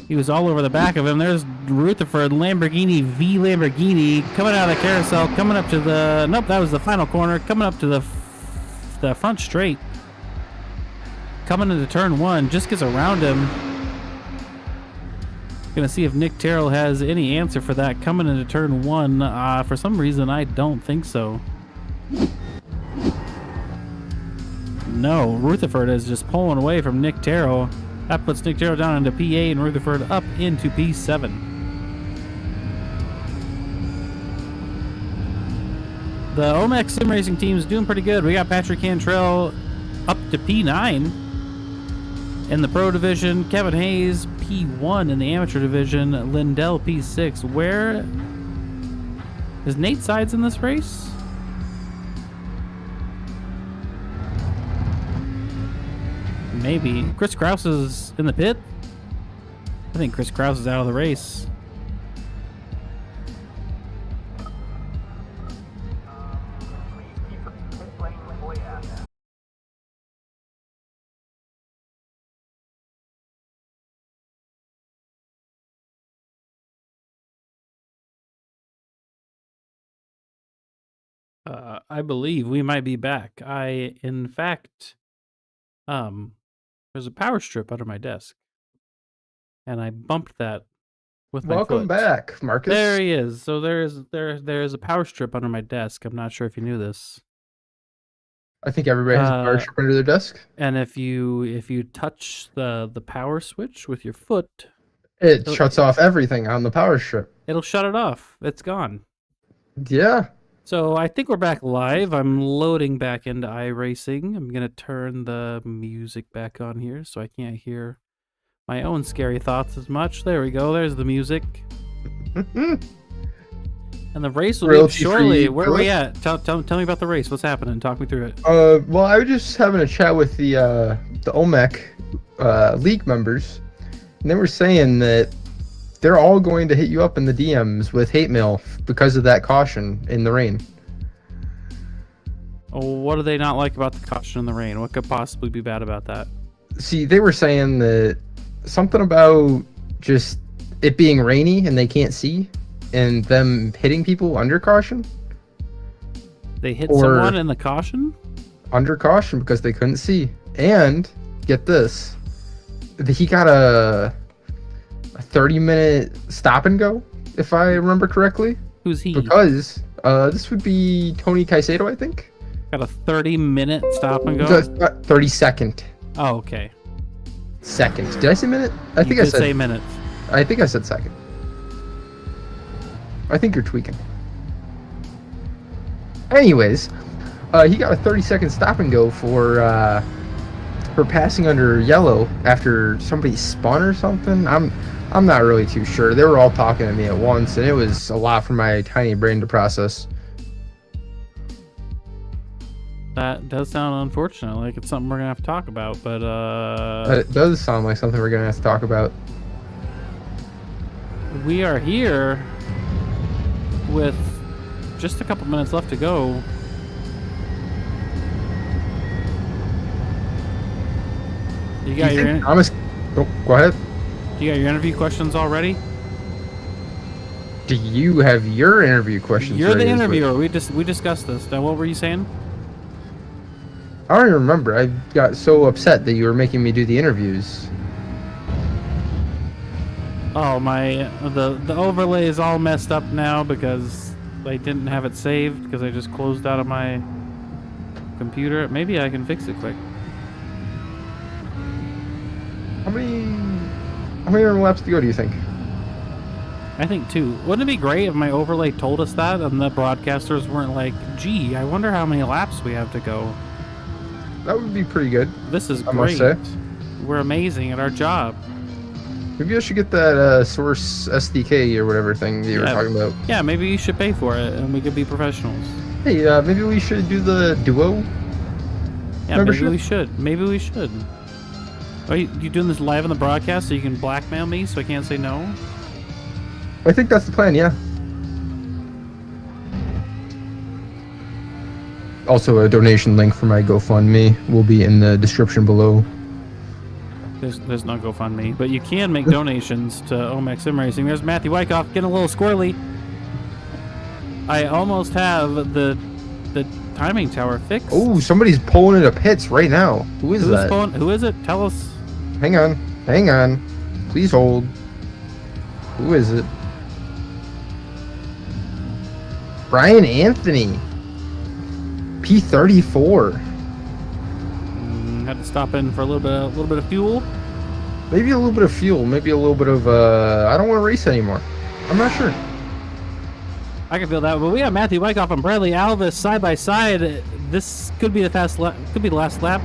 He was all over the back of him. There's Rutherford, Lamborghini V Lamborghini coming out of the carousel, coming up to the. Nope, that was the final corner. Coming up to the front straight. Coming into turn 1, just gets around him. Gonna see if Nick Terrell has any answer for that coming into turn 1. For some reason, I don't think so. No, Rutherford is just pulling away from Nick Terrell. That puts Nick Terrell down into P8 and Rutherford up into P7. The OMEC sim racing team is doing pretty good. We got Patrick Cantrell up to P9. In the pro division, Kevin Hayes, P1 in the amateur division, Lindell, P6. Where is Nate Sides in this race? Maybe. Chris Kraus is in the pit? I think Chris Kraus is out of the race. I believe we might be back. In fact, there's a power strip under my desk, and I bumped that with my Welcome foot. back, Marcus. There he is. So there's a power strip under my desk. I'm not sure if you knew this. I think everybody has a power strip under their desk. And if you touch the power switch with your foot, It shuts off everything on the power strip. it'll shut it off. It's gone. Yeah. So I think we're back live. I'm loading back into iRacing. I'm going to turn the music back on here so I can't hear my own scary thoughts as much. There we go. There's the music. And the race will be up shortly. Where are we at? Tell me about the race. What's happening? Talk me through it. Well, I was just having a chat with the OMEC league members, and they were saying that they're all going to hit you up in the DMs with hate mail because of that caution in the rain. What do they not like about the caution in the rain? What could possibly be bad about that? See, they were saying that something about just it being rainy and they can't see, and them hitting people under caution. They hit someone in the caution? Under caution because they couldn't see. And, get this, he got a 30-minute stop and go, if I remember correctly. Who's he? Because this would be Tony Caicedo, I think. Got a 30-minute stop and go? 30-second. Oh, okay. Second. Did I say minute? I think I said say minutes. I think I said second. I think you're tweaking. Anyways, he got a 30-second stop and go for passing under yellow after somebody spun or something. I'm not really too sure. They were all talking to me at once, and it was a lot for my tiny brain to process. That does sound unfortunate. Like it's something we're gonna have to talk about, but It does sound like something we're gonna have to talk about. We are here with just a couple minutes left to go. You got your Thomas? Oh, go ahead. You got your interview questions already? Do you have your interview questions? You're the ready as well? interviewer. We discussed this. Now, what were you saying? I don't even remember. I got so upset that you were making me do the interviews. Oh, the overlay is all messed up now because I didn't have it saved because I just closed out of my computer. Maybe I can fix it quick. How many laps to go, do you think? I think 2. Wouldn't it be great if my overlay told us that and the broadcasters weren't like, gee, I wonder how many laps we have to go. That would be pretty good. This is I must great. say. We're amazing at our job. Maybe I should get that Source SDK or whatever thing that you were talking about. Yeah, maybe you should pay for it and we could be professionals. Hey, maybe we should do the Duo Yeah, membership? maybe we should. Maybe we should. Are you doing this live on the broadcast so you can blackmail me so I can't say no? I think that's the plan, yeah. Also, a donation link for my GoFundMe will be in the description below. There's no GoFundMe, but you can make donations to OMEC Sim Racing. There's Matthew Wyckoff getting a little squirrely. I almost have the timing tower fixed. Oh, somebody's pulling into pits right now. Who is that? Who is it? Tell us. Hang on. Please hold. Who is it? Brian Anthony. P34. Had to stop in for a little bit of fuel. Maybe a little bit of fuel. Maybe a little bit of I don't want to race anymore. I'm not sure. I can feel that, but we got Matthew Wyckoff and Bradley Alvis side by side. This could be the last lap.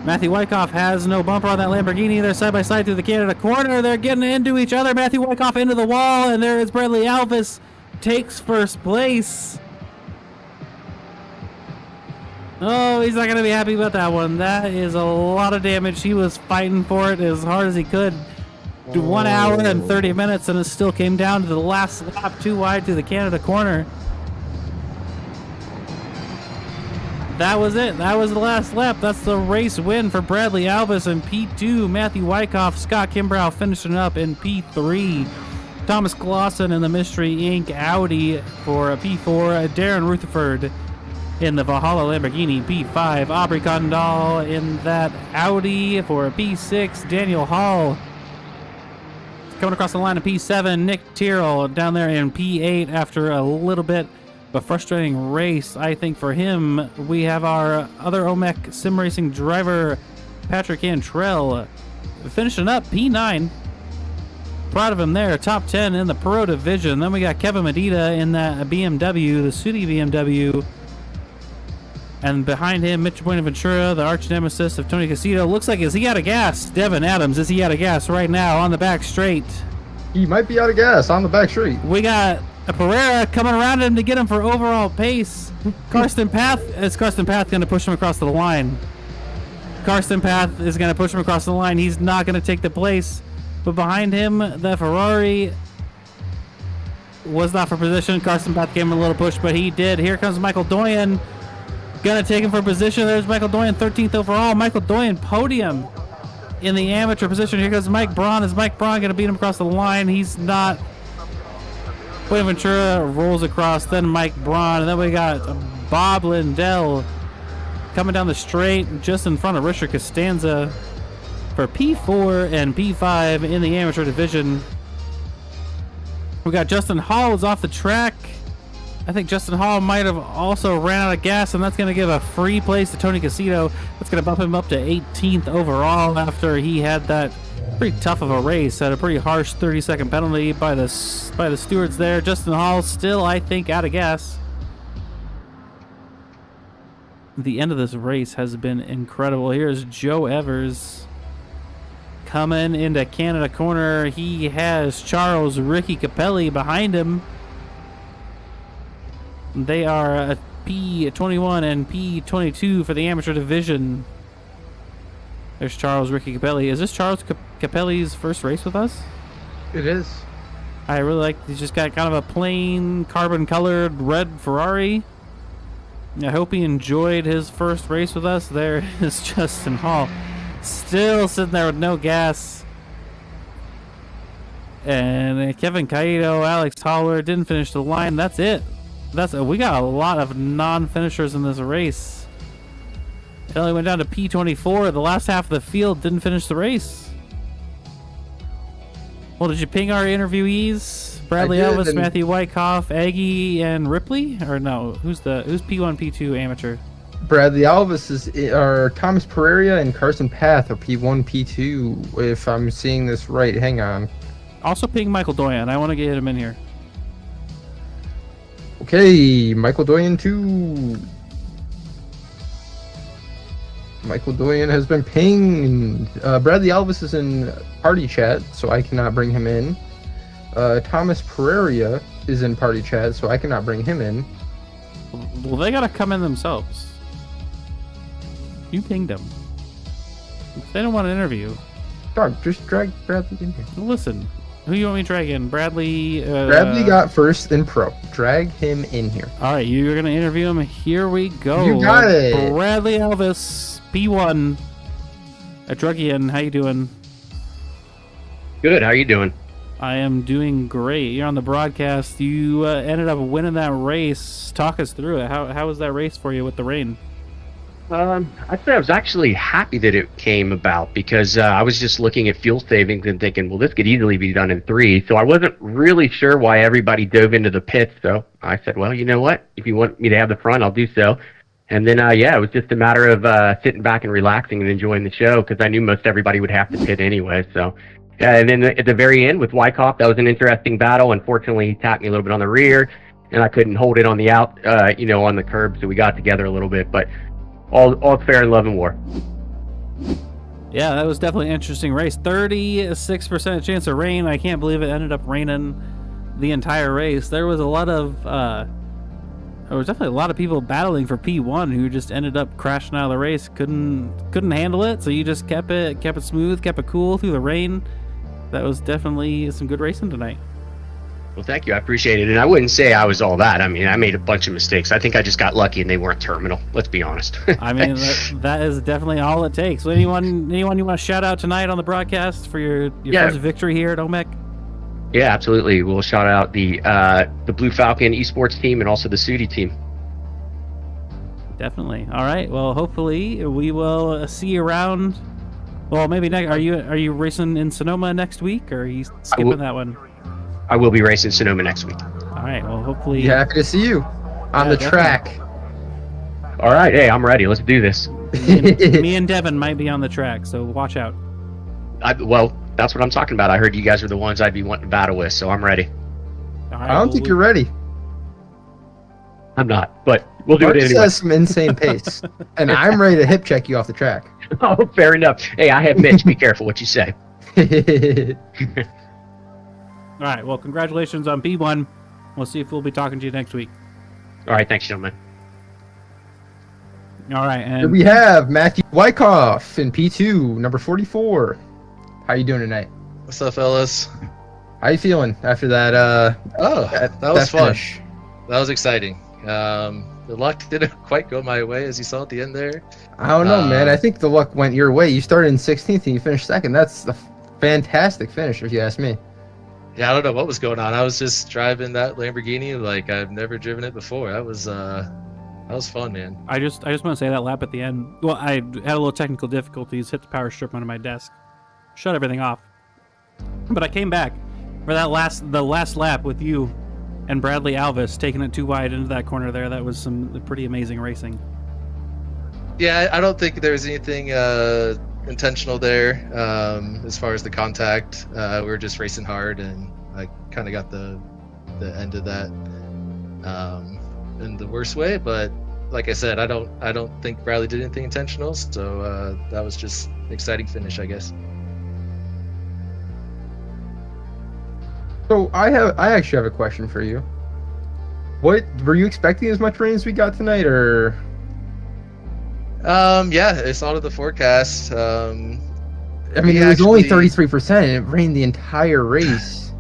Matthew Wyckoff has no bumper on that Lamborghini. They're side by side through the Canada corner. They're getting into each other. Matthew Wyckoff into the wall, and there is Bradley Alvis takes first place. Oh, he's not going to be happy about that one. That is a lot of damage. He was fighting for it as hard as he could. 1 hour and 30 minutes, and it still came down to the last lap, too wide to the Canada corner. That was it. That was the last lap. That's the race win for Bradley Alvis in P2. Matthew Wyckoff, Scott Kimbrough finishing up in P3. Thomas Clausen in the Mystery Inc. Audi for P4. Darren Rutherford in the Valhalla Lamborghini P5. Aubrey Condal in that Audi for P6. Daniel Hall coming across the line in P7. Nick Tyrrell down there in P8 after a little bit of a frustrating race, I think, for him. We have our other OMEC sim racing driver, Patrick Antrell, finishing up P9. Proud of him there. Top 10 in the Pro Division. Then we got Kevin Medina in that BMW, the Sudi BMW. And behind him, Mitch Buenaventura, the arch nemesis of Tony Casito. Looks like, is he out of gas? Devin Adams, is he out of gas right now on the back straight? He might be out of gas on the back street. We got a Pereira coming around him to get him for overall pace. Karsten Path going to push him across the line. Karsten Path is going to push him across the line. He's not going to take the place. But behind him, the Ferrari was not for position. Karsten Path gave him a little push, but he did. Here comes Michael Doyen. Gonna take him for position. There's Michael Doyen, 13th overall. Michael Doyen, podium in the amateur position. Here goes Mike Braun. Is Mike Braun gonna beat him across the line? He's not. Buenaventura rolls across, then Mike Braun. And then we got Bob Lindell coming down the straight just in front of Richard Costanza for P4 and P5 in the amateur division. We got Justin Hall is off the track. I think Justin Hall might have also ran out of gas, and that's going to give a free place to Tony Casito. That's going to bump him up to 18th overall after he had that pretty tough of a race. Had a pretty harsh 30-second penalty by the stewards there. Justin Hall still, I think, out of gas. The end of this race has been incredible. Here's Joe Evers coming into Canada corner. He has Charles Ricky Capelli behind him. They are P21 and P22 for the amateur division. There's Charles Ricky Capelli. Is this Charles Capelli's first race with us? It is. I really like. He's just got kind of a plain carbon-colored red Ferrari. I hope he enjoyed his first race with us. There is Justin Hall, still sitting there with no gas. And Kevin Caído, Alex Holler didn't finish the line. That's it. We got a lot of non-finishers in this race. It only went down to P24. The last half of the field didn't finish the race. Well, did you ping our interviewees? Bradley Elvis, Matthew Wyckoff, Aggie, and Ripley? Or no? Who's P1, P2 amateur? Bradley Alvis are Thomas Pereira and Carson Path are P1, P2. If I'm seeing this right, hang on. Also ping Michael Doyen. I want to get him in here. Okay, Michael Doyen too. Michael Doyen has been pinged. Bradley Alvis is in party chat, so I cannot bring him in. Thomas Pereira is in party chat, so I cannot bring him in. Well, they gotta come in themselves. You pinged them. They don't want an interview. Dog, just drag Bradley in here. Listen, who you want me to drag in? Bradley? Bradley got first in pro. Drag him in here. All right, you're gonna interview him. Here we go. You got it. Bradley Elvis, P1. Drugian, how you doing? Good. How you doing? I am doing great. You're on the broadcast. You ended up winning that race. Talk us through it. How was that race for you with the rain? I'd say I was actually happy that it came about because I was just looking at fuel savings and thinking, well, this could easily be done in 3. So I wasn't really sure why everybody dove into the pits. So I said, well, you know what? If you want me to have the front, I'll do so. And then, it was just a matter of sitting back and relaxing and enjoying the show because I knew most everybody would have to pit anyway. So, yeah, and then at the very end with Wyckoff, that was an interesting battle. Unfortunately, he tapped me a little bit on the rear, and I couldn't hold it on the out, on the curb. So we got together a little bit, but all fair in love and war. Yeah, that was definitely an interesting race. 36% chance of rain. I can't believe it ended up raining the entire race. There was definitely a lot of people battling for P1 who just ended up crashing out of the race. Couldn't handle it, so you just kept it smooth, kept it cool through the rain. That was definitely some good racing tonight. Well, thank you. I appreciate it. And I wouldn't say I was all that. I mean, I made a bunch of mistakes. I think I just got lucky and they weren't terminal. Let's be honest. I mean, that is definitely all it takes. So anyone you want to shout out tonight on the broadcast for your first victory here at OMEC? Yeah, absolutely. We'll shout out the Blue Falcon esports team and also the Sudi team. Definitely. All right. Well, hopefully we will see you around. Well, maybe next. Are you racing in Sonoma next week, or are you skipping that one? I will be racing Sonoma next week. All right. Well, hopefully. Yeah, happy to see you on the track. All right. Hey, I'm ready. Let's do this. Me and Devin might be on the track, so watch out. Well, that's what I'm talking about. I heard you guys are the ones I'd be wanting to battle with, so I'm ready. All right, I don't think you're ready. I'm not, but we'll do Mark it anyway. has some insane pace, and I'm ready to hip check you off the track. Oh, fair enough. Hey, I have Mitch. Be careful what you say. All right. Well, congratulations on P1. We'll see if we'll be talking to you next week. All right. Thanks, gentlemen. All right. And Here we have Matthew Wyckoff in P2, number 44. How you doing tonight? What's up, fellas? How you feeling after that? That was fun. finish? That was exciting. The luck didn't quite go my way, as you saw at the end there. I don't know, man. I think the luck went your way. You started in 16th and you finished second. That's a fantastic finish, if you ask me. Yeah, I don't know what was going on. I was just driving that Lamborghini like I've never driven it before. That was fun, man. I just want to say that lap at the end. Well, I had a little technical difficulties. Hit the power strip under my desk. Shut everything off. But I came back for the last lap with you and Bradley Alvis taking it too wide into that corner there. That was some pretty amazing racing. Yeah, I don't think there was anything intentional there as far as the contact. We were just racing hard, and I kind of got the end of that in the worst way. But like I said, I don't think Bradley did anything intentional. So that was just an exciting finish, I guess. So I actually have a question for you. What were you expecting as much rain as we got tonight, or? Yeah, it's all of the forecast. I mean, it was only 33%, and it rained the entire race.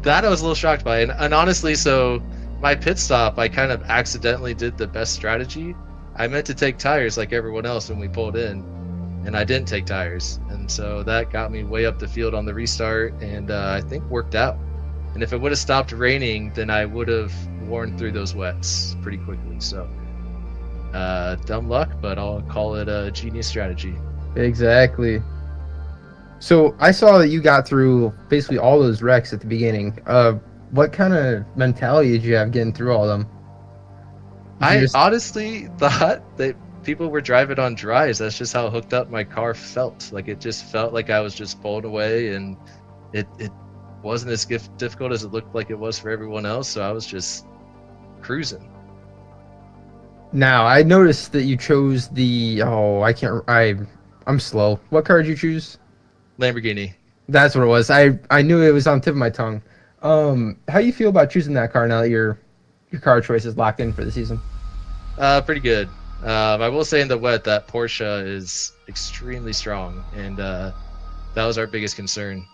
That I was a little shocked by, and honestly, so my pit stop, I kind of accidentally did the best strategy. I meant to take tires like everyone else when we pulled in, and I didn't take tires, and so that got me way up the field on the restart, and I think worked out. And if it would have stopped raining, then I would have worn through those wets pretty quickly. So dumb luck, but I'll call it a genius strategy. Exactly. So I saw that you got through basically all those wrecks at the beginning. What kind of mentality did you have getting through all of them? I honestly thought that people were driving on dries. That's just how hooked up my car felt. Like, it just felt like I was just blown away, and it wasn't as difficult as it looked like it was for everyone else. So I was just cruising. Now I noticed that you chose the I'm slow. What car did you choose? Lamborghini. That's what it was. I knew it was on the tip of my tongue. How you feel about choosing that car now that your car choice is locked in for the season? Pretty good. I will say in the wet that Porsche is extremely strong, and that was our biggest concern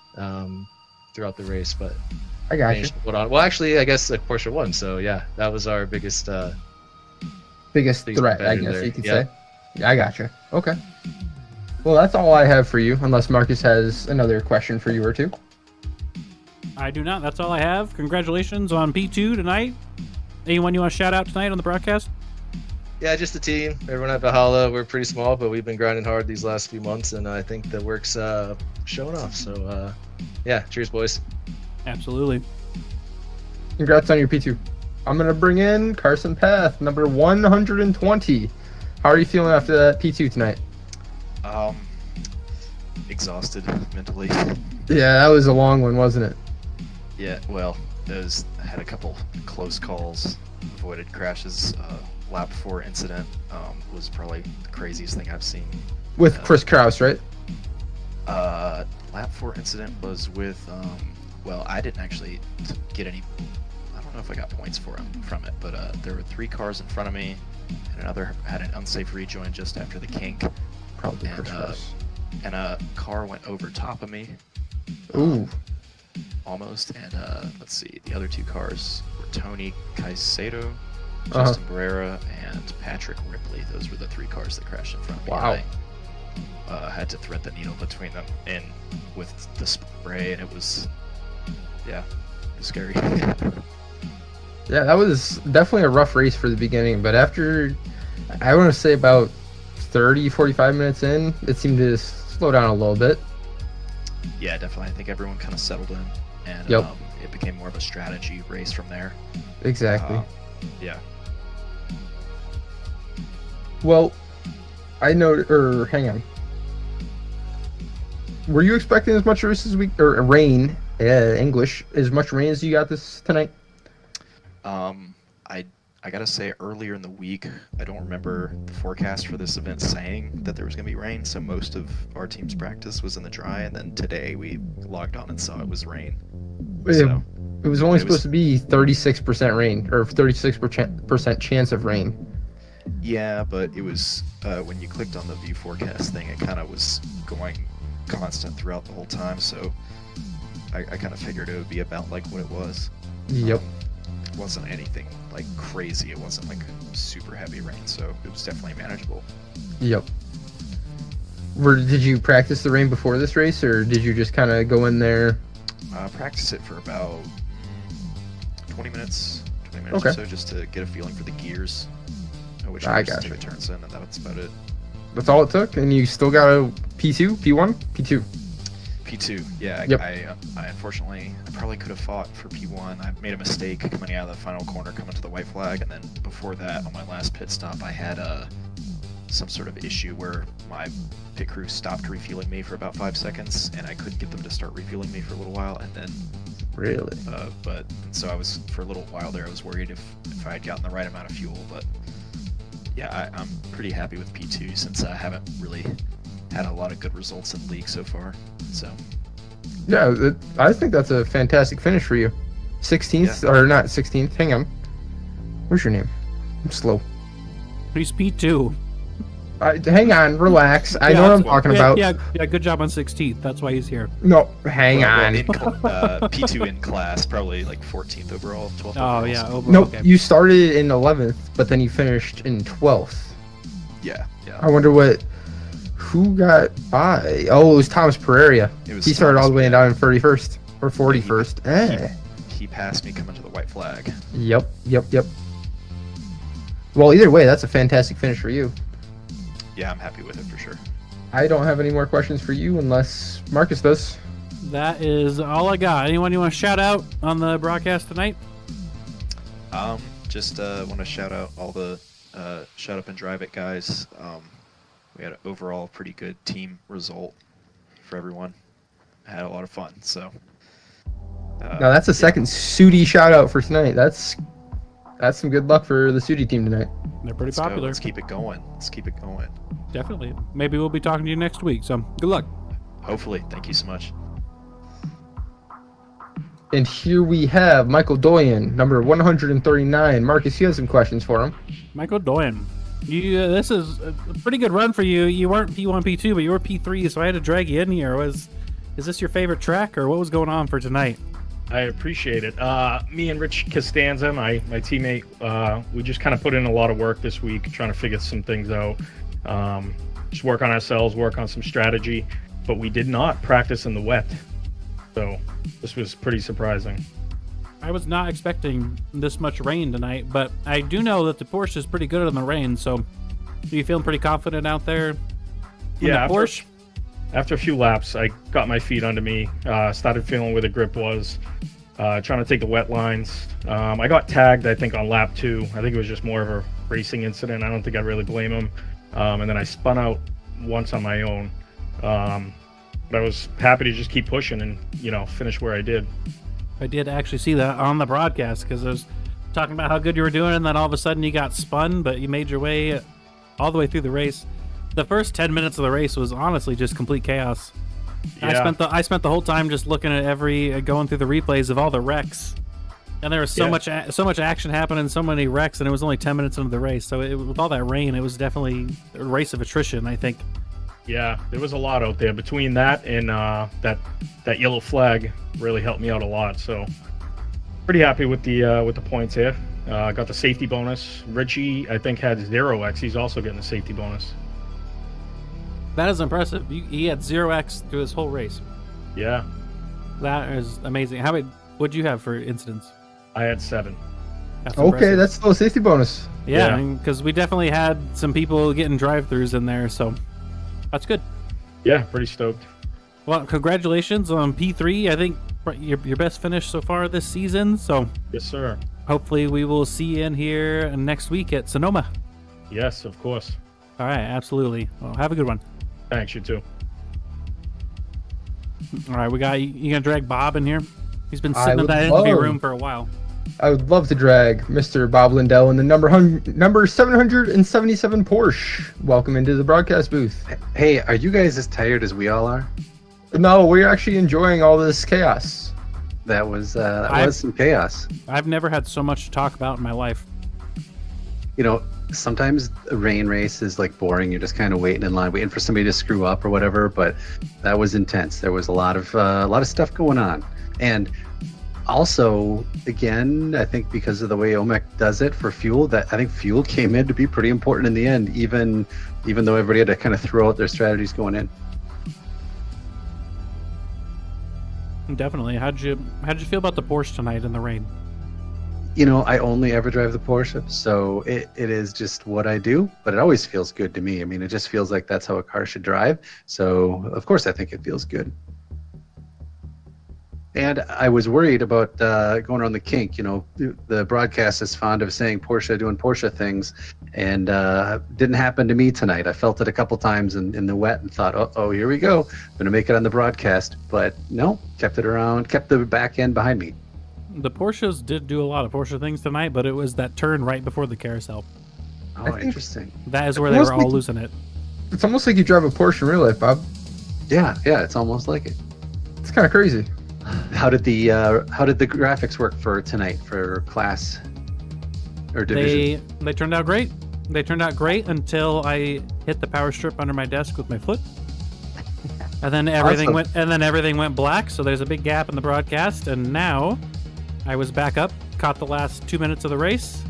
throughout the race. But I got you. Well, actually, I guess Porsche won, so yeah, that was our biggest threat, I guess you could say. Yeah, I got you. Okay. Well, that's all I have for you, unless Marcus has another question for you or two. I do not. That's all I have. Congratulations on P2 tonight. Anyone you want to shout out tonight on the broadcast? Yeah, just the team. Everyone at Valhalla. We're pretty small, but we've been grinding hard these last few months, and I think the work's showing off. So, yeah, cheers, boys. Absolutely. Congrats on your P2. I'm going to bring in Carson Path, number 120. How are you feeling after that P2 tonight? Exhausted mentally. Yeah, that was a long one, wasn't it? Yeah, well, I had a couple close calls, avoided crashes. Lap 4 incident was probably the craziest thing I've seen. With Chris Kraus, right? Lap 4 incident was with, well, I didn't actually get any, I don't know if I got points from it, but there were 3 cars in front of me, and another had an unsafe rejoin just after the kink. Probably Chris Kraus. And a car went over top of me. Ooh. Almost. And let's see, the other 2 cars were Tony Caicedo, Justin Barrera, and Patrick Ripley. Those were the 3 cars that crashed in front of me. Wow. I had to thread the needle between them and with the spray, and it was scary. Yeah, that was definitely a rough race for the beginning, but after, I want to say about 30, 45 minutes in, it seemed to slow down a little bit. Yeah, definitely. I think everyone kind of settled in, and it became more of a strategy race from there. Exactly. Yeah. Well, hang on. Were you expecting as much rain as much rain as you got this tonight? I gotta say, earlier in the week, I don't remember the forecast for this event saying that there was gonna be rain, so most of our team's practice was in the dry, and then today we logged on and saw it was rain. So, it was only supposed to be 36% rain, or 36% chance of rain. Yeah, but it was, when you clicked on the view forecast thing, it kind of was going constant throughout the whole time, so I kind of figured it would be about like what it was. Yep. It wasn't anything like crazy. It wasn't like super heavy rain, so it was definitely manageable. Yep. Did you practice the rain before this race, or did you just kind of go in there? Practice it for about 20 minutes okay. or so, just to get a feeling for the gears, which I got you. it turns in, and that's about it. That's all it took, and you still got a P2, P1, P2. P2, yeah. Yep. I unfortunately, I probably could have fought for P1. I made a mistake coming out of the final corner, coming to the white flag, and then before that, on my last pit stop, I had some sort of issue where my pit crew stopped refueling me for about 5 seconds, and I couldn't get them to start refueling me for a little while, and then... Really? But so I was, for a little while there, I was worried if I had gotten the right amount of fuel, but yeah, I'm pretty happy with P2 since I haven't really had a lot of good results in league so far. So yeah, I think that's a fantastic finish for you. 16th, or not 16th, hang on. Where's your name? I'm slow. He's P2. Hang on, relax. I know what I'm talking about. Yeah, good job on 16th. That's why he's here. No, hang on. P2 in class, probably like 14th overall, 12th overall. Oh, yeah. Nope, okay. You started in 11th, but then you finished in 12th. Yeah. I wonder Who got by? Oh, it was Thomas Pereira. It was He started all the way Thomas, down in 31st or 41st. He passed me coming to the white flag. Yep. Well, either way, that's a fantastic finish for you. Yeah, I'm happy with it for sure. I don't have any more questions for you unless Marcus does. That is all I got. Anyone you want to shout out on the broadcast tonight? Just want to shout out all the Shut Up and Drive It guys. We had an overall pretty good team result for everyone. I had a lot of fun. So. Now that's a second Sudi shout out for tonight. That's some good luck for the Sudi team tonight. They're pretty Let's go. popular. Let's keep it going. Definitely. Maybe we'll be talking to you next week. So good luck. Hopefully. Thank you so much. And here we have Michael Doyen, number 139. Marcus, you have some questions for him. Michael Doyen. This is a pretty good run for you. You weren't P1, P2, but you were P3, so I had to drag you in here. Is this your favorite track, or what was going on for tonight? I appreciate it. Me and Rich Costanza, my teammate, we just kind of put in a lot of work this week trying to figure some things out. Just work on ourselves, work on some strategy, but we did not practice in the wet. So this was pretty surprising. I was not expecting this much rain tonight, but I do know that the Porsche is pretty good in the rain, so are you feeling pretty confident out there in the Porsche? After a few laps, I got my feet under me, started feeling where the grip was, trying to take the wet lines. I got tagged, I think, on lap 2. I think it was just more of a racing incident. I don't think I really blame him. And then I spun out once on my own. But I was happy to just keep pushing and, finish where I did. I did actually see that on the broadcast because I was talking about how good you were doing, and then all of a sudden you got spun, but you made your way all the way through the race. The first 10 minutes of the race was honestly just complete chaos. Yeah. I spent the whole time just looking at going through the replays of all the wrecks, and there was so much action happening, so many wrecks, and it was only 10 minutes into the race. So with all that rain, it was definitely a race of attrition, I think. Yeah, there was a lot out there. Between that and that yellow flag really helped me out a lot. So pretty happy with the points here. Got the safety bonus. Richie, I think, had 0x. He's also getting the safety bonus. That is impressive. He had 0x through this whole race. Yeah. That is amazing. What'd you have for incidents? I had 7. That's Okay, impressive. that's still a safety bonus. Yeah, because we definitely had some people getting drive-thrus in there, so that's good. Yeah, pretty stoked. Well, congratulations on P3. I think your best finish so far this season, so Yes, sir. hopefully we will see you in here next week at Sonoma. Yes, of course. All right, absolutely. Well, have a good one. Thanks, you too. All right, you gonna drag Bob in here? He's been I sitting in would that interview love- room for a while. I would love to drag Mr. Bob Lindell in the number 777 Porsche. Welcome into the broadcast booth. Hey, are you guys as tired as we all are? No, we're actually enjoying all this chaos. That was some chaos. I've never had so much to talk about in my life. Sometimes a rain race is like boring. You're just kind of waiting in line, waiting for somebody to screw up or whatever. But that was intense. There was a lot of stuff going on, and also, again, I think because of the way OMEC does it for fuel, I think fuel came in to be pretty important in the end, even though everybody had to kind of throw out their strategies going in. Definitely. How'd you feel about the Porsche tonight in the rain? I only ever drive the Porsche, so it is just what I do, but it always feels good to me. I mean, it just feels like that's how a car should drive. So, of course, I think it feels good. And I was worried about going around the kink. The broadcast is fond of saying Porsche doing Porsche things, and didn't happen to me tonight. I felt it a couple times in the wet and thought, oh, here we go. I'm going to make it on the broadcast. But no, kept it around, kept the back end behind me. The Porsches did do a lot of Porsche things tonight, but it was that turn right before the carousel. Oh, think- interesting. That is where they were all losing it. It's almost like you drive a Porsche in real life, Bob. Yeah, it's almost like it. It's kind of crazy. How did the graphics work for tonight for class or division? They turned out great. They turned out great until I hit the power strip under my desk with my foot, and then everything went black. So there's a big gap in the broadcast, and now I was back up, caught the last 2 minutes of the race.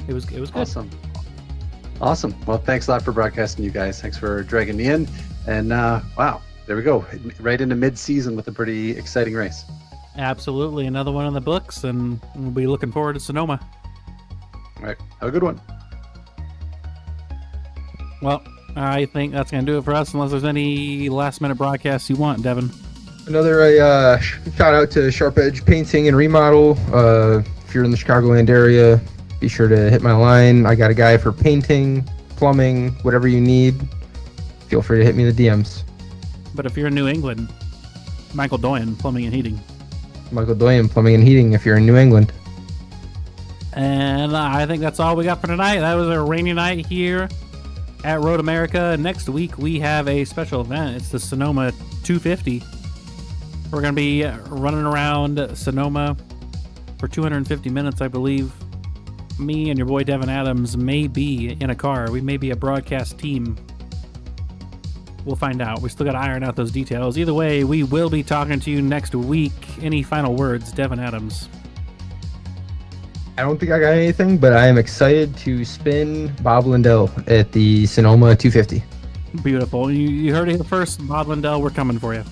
It was good. Awesome. Awesome. Well, thanks a lot for broadcasting, you guys. Thanks for dragging me in. And wow, there we go. Right into mid-season with a pretty exciting race. Absolutely. Another one in the books, and we'll be looking forward to Sonoma. All right. Have a good one. Well, I think that's going to do it for us, unless there's any last-minute broadcasts you want, Devin. Another shout out to Sharp Edge Painting and Remodel. If you're in the Chicagoland area, be sure to hit my line. I got a guy for painting, plumbing, whatever you need. Feel free to hit me in the DMs. But if you're in New England, Michael Doyen, Plumbing and Heating. Michael Doyen, Plumbing and Heating, if you're in New England. And I think that's all we got for tonight. That was a rainy night here at Road America. Next week, we have a special event. It's the Sonoma 250. We're going to be running around Sonoma for 250 minutes, I believe. Me and your boy Devin Adams may be in a car. We may be a broadcast team. We'll find out. We still got to iron out those details. Either way, we will be talking to you next week. Any final words, Devin Adams? I don't think I got anything, but I am excited to spin Bob Lindell at the Sonoma 250. Beautiful. You heard it here first. Bob Lindell, we're coming for you.